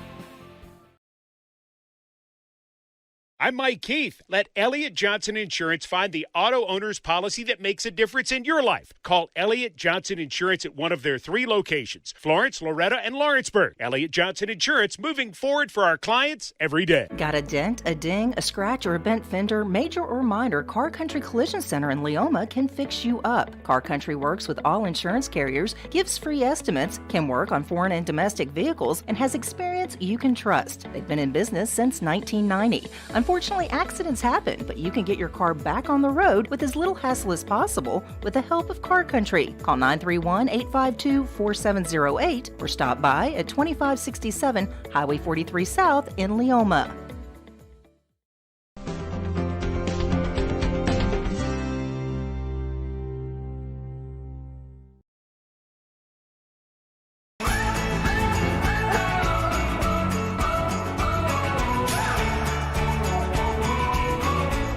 I'm Mike Keith. Let Elliott Johnson Insurance find the auto owner's policy that makes a difference in your life. Call Elliott Johnson Insurance at one of their 3 locations, Florence, Loretto, and Lawrenceburg. Elliott Johnson Insurance, moving forward for our clients every day. Got a dent, a ding, a scratch, or a bent fender? Major or minor, Car Country Collision Center in Leoma can fix you up. Car Country works with all insurance carriers, gives free estimates, can work on foreign and domestic vehicles, and has experience you can trust. They've been in business since 1990. Unfortunately, accidents happen, but you can get your car back on the road with as little hassle as possible with the help of Car Country. Call 931-852-4708 or stop by at 2567 Highway 43 South in Leoma.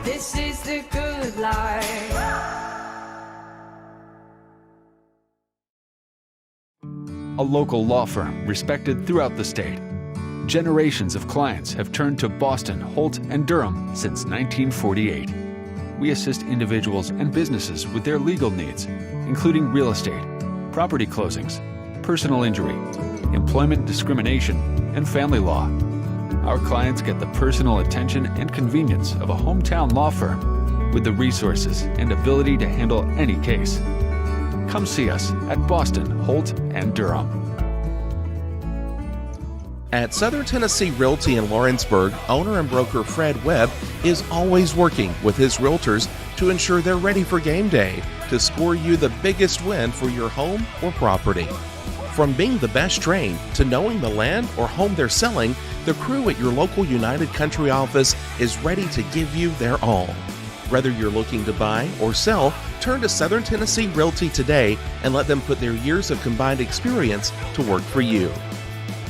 This is the good life. A local law firm respected throughout the state. Generations of clients have turned to Boston, Holt, and Durham since 1948. We assist individuals and businesses with their legal needs, including real estate, property closings, personal injury, employment discrimination, and family law. Our clients get the personal attention and convenience of a hometown law firm with the resources and ability to handle any case. Come see us at Boston, Holt, and Durham. At Southern Tennessee Realty in Lawrenceburg, owner and broker Fred Webb is always working with his realtors to ensure they're ready for game day to score you the biggest win for your home or property. From being the best trained to knowing the land or home they're selling, the crew at your local United Country office is ready to give you their all. Whether you're looking to buy or sell, turn to Southern Tennessee Realty today and let them put their years of combined experience to work for you.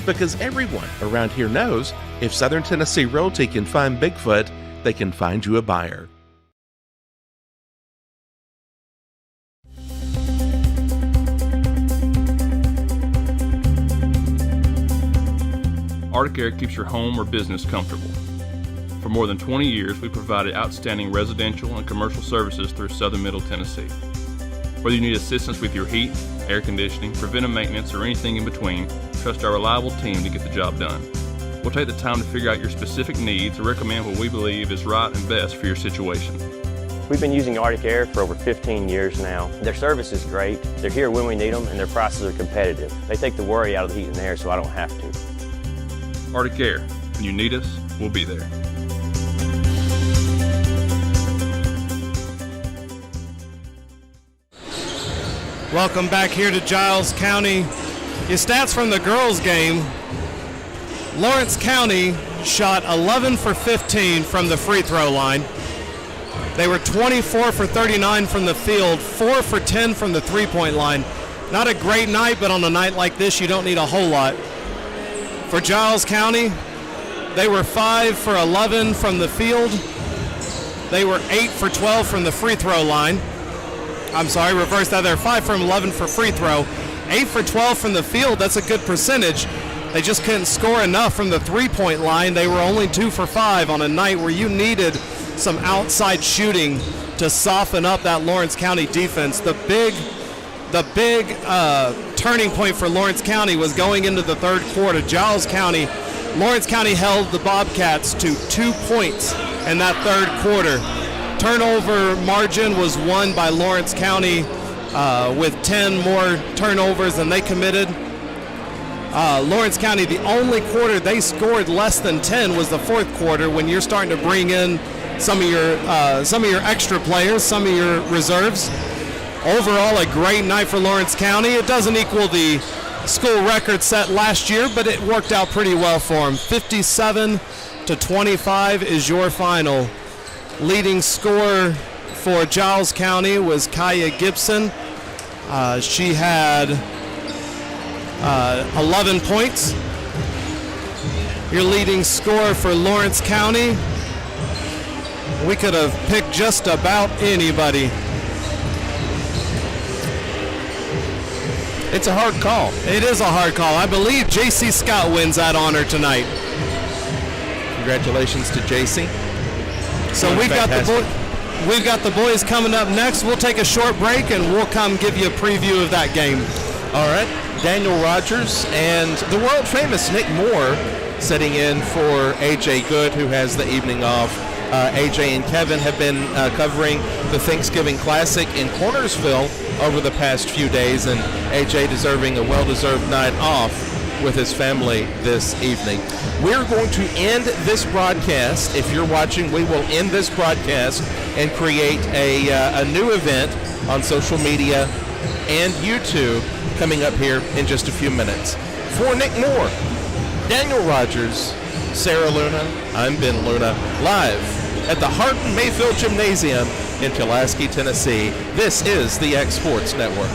Because everyone around here knows if Southern Tennessee Realty can find Bigfoot, they can find you a buyer. Arctic Air keeps your home or business comfortable. For more than 20 years, we provided outstanding residential and commercial services through Southern Middle Tennessee. Whether you need assistance with your heat, air conditioning, preventive maintenance, or anything in between, trust our reliable team to get the job done. We'll take the time to figure out your specific needs and recommend what we believe is right and best for your situation. We've been using Arctic Air for over 15 years now. Their service is great, they're here when we need them, and their prices are competitive. They take the worry out of the heat and air so I don't have to. Arctic Air. When you need us, we'll be there. Welcome back here to Giles County. Your stats from the girls' game. Lawrence County shot 11 for 15 from the free throw line. They were 24 for 39 from the field, 4 for 10 from the three-point line. Not a great night, but on a night like this, you don't need a whole lot. For Giles County, they were 5 for 11 from the field. They were 8 for 12 from the free throw line. I'm sorry, reverse that. They're 5 from 11 for free throw, 8 for 12 from the field. That's a good percentage. They just couldn't score enough from the three-point line. They were only 2 for 5 on a night where you needed some outside shooting to soften up that Lawrence County defense. The big turning point for Lawrence County was going into the third quarter. Lawrence County held the Bobcats to 2 points in that third quarter. Turnover margin was won by Lawrence County with 10 more turnovers than they committed. Lawrence County, the only quarter they scored less than 10 was the fourth quarter, when you're starting to bring in some of your extra players, some of your reserves. Overall, a great night for Lawrence County. It doesn't equal the school record set last year, but it worked out pretty well for them. 57-25 is your final. Leading scorer for Giles County was Kaya Gibson. She had 11 points. Your leading scorer for Lawrence County, we could have picked just about anybody. It's a hard call. It is a hard call. I believe J.C. Scott wins that honor tonight. Congratulations to J.C. So we've got the boys coming up next. We'll take a short break and we'll come give you a preview of that game. All right. Daniel Rogers and the world famous Nick Moore sitting in for AJ Good, who has the evening off. AJ and Kevin have been covering the Thanksgiving Classic in Cornersville over the past few days, and AJ deserving a well-deserved night off with his family this evening. We're going to end this broadcast. If you're watching, we will end this broadcast and create a new event on social media and YouTube coming up here in just a few minutes. For Nick Moore, Daniel Rogers, Sarah Luna, I'm Ben Luna, live at the Hardin Mayfield Gymnasium in Pulaski, Tennessee. This is the X Sports Network.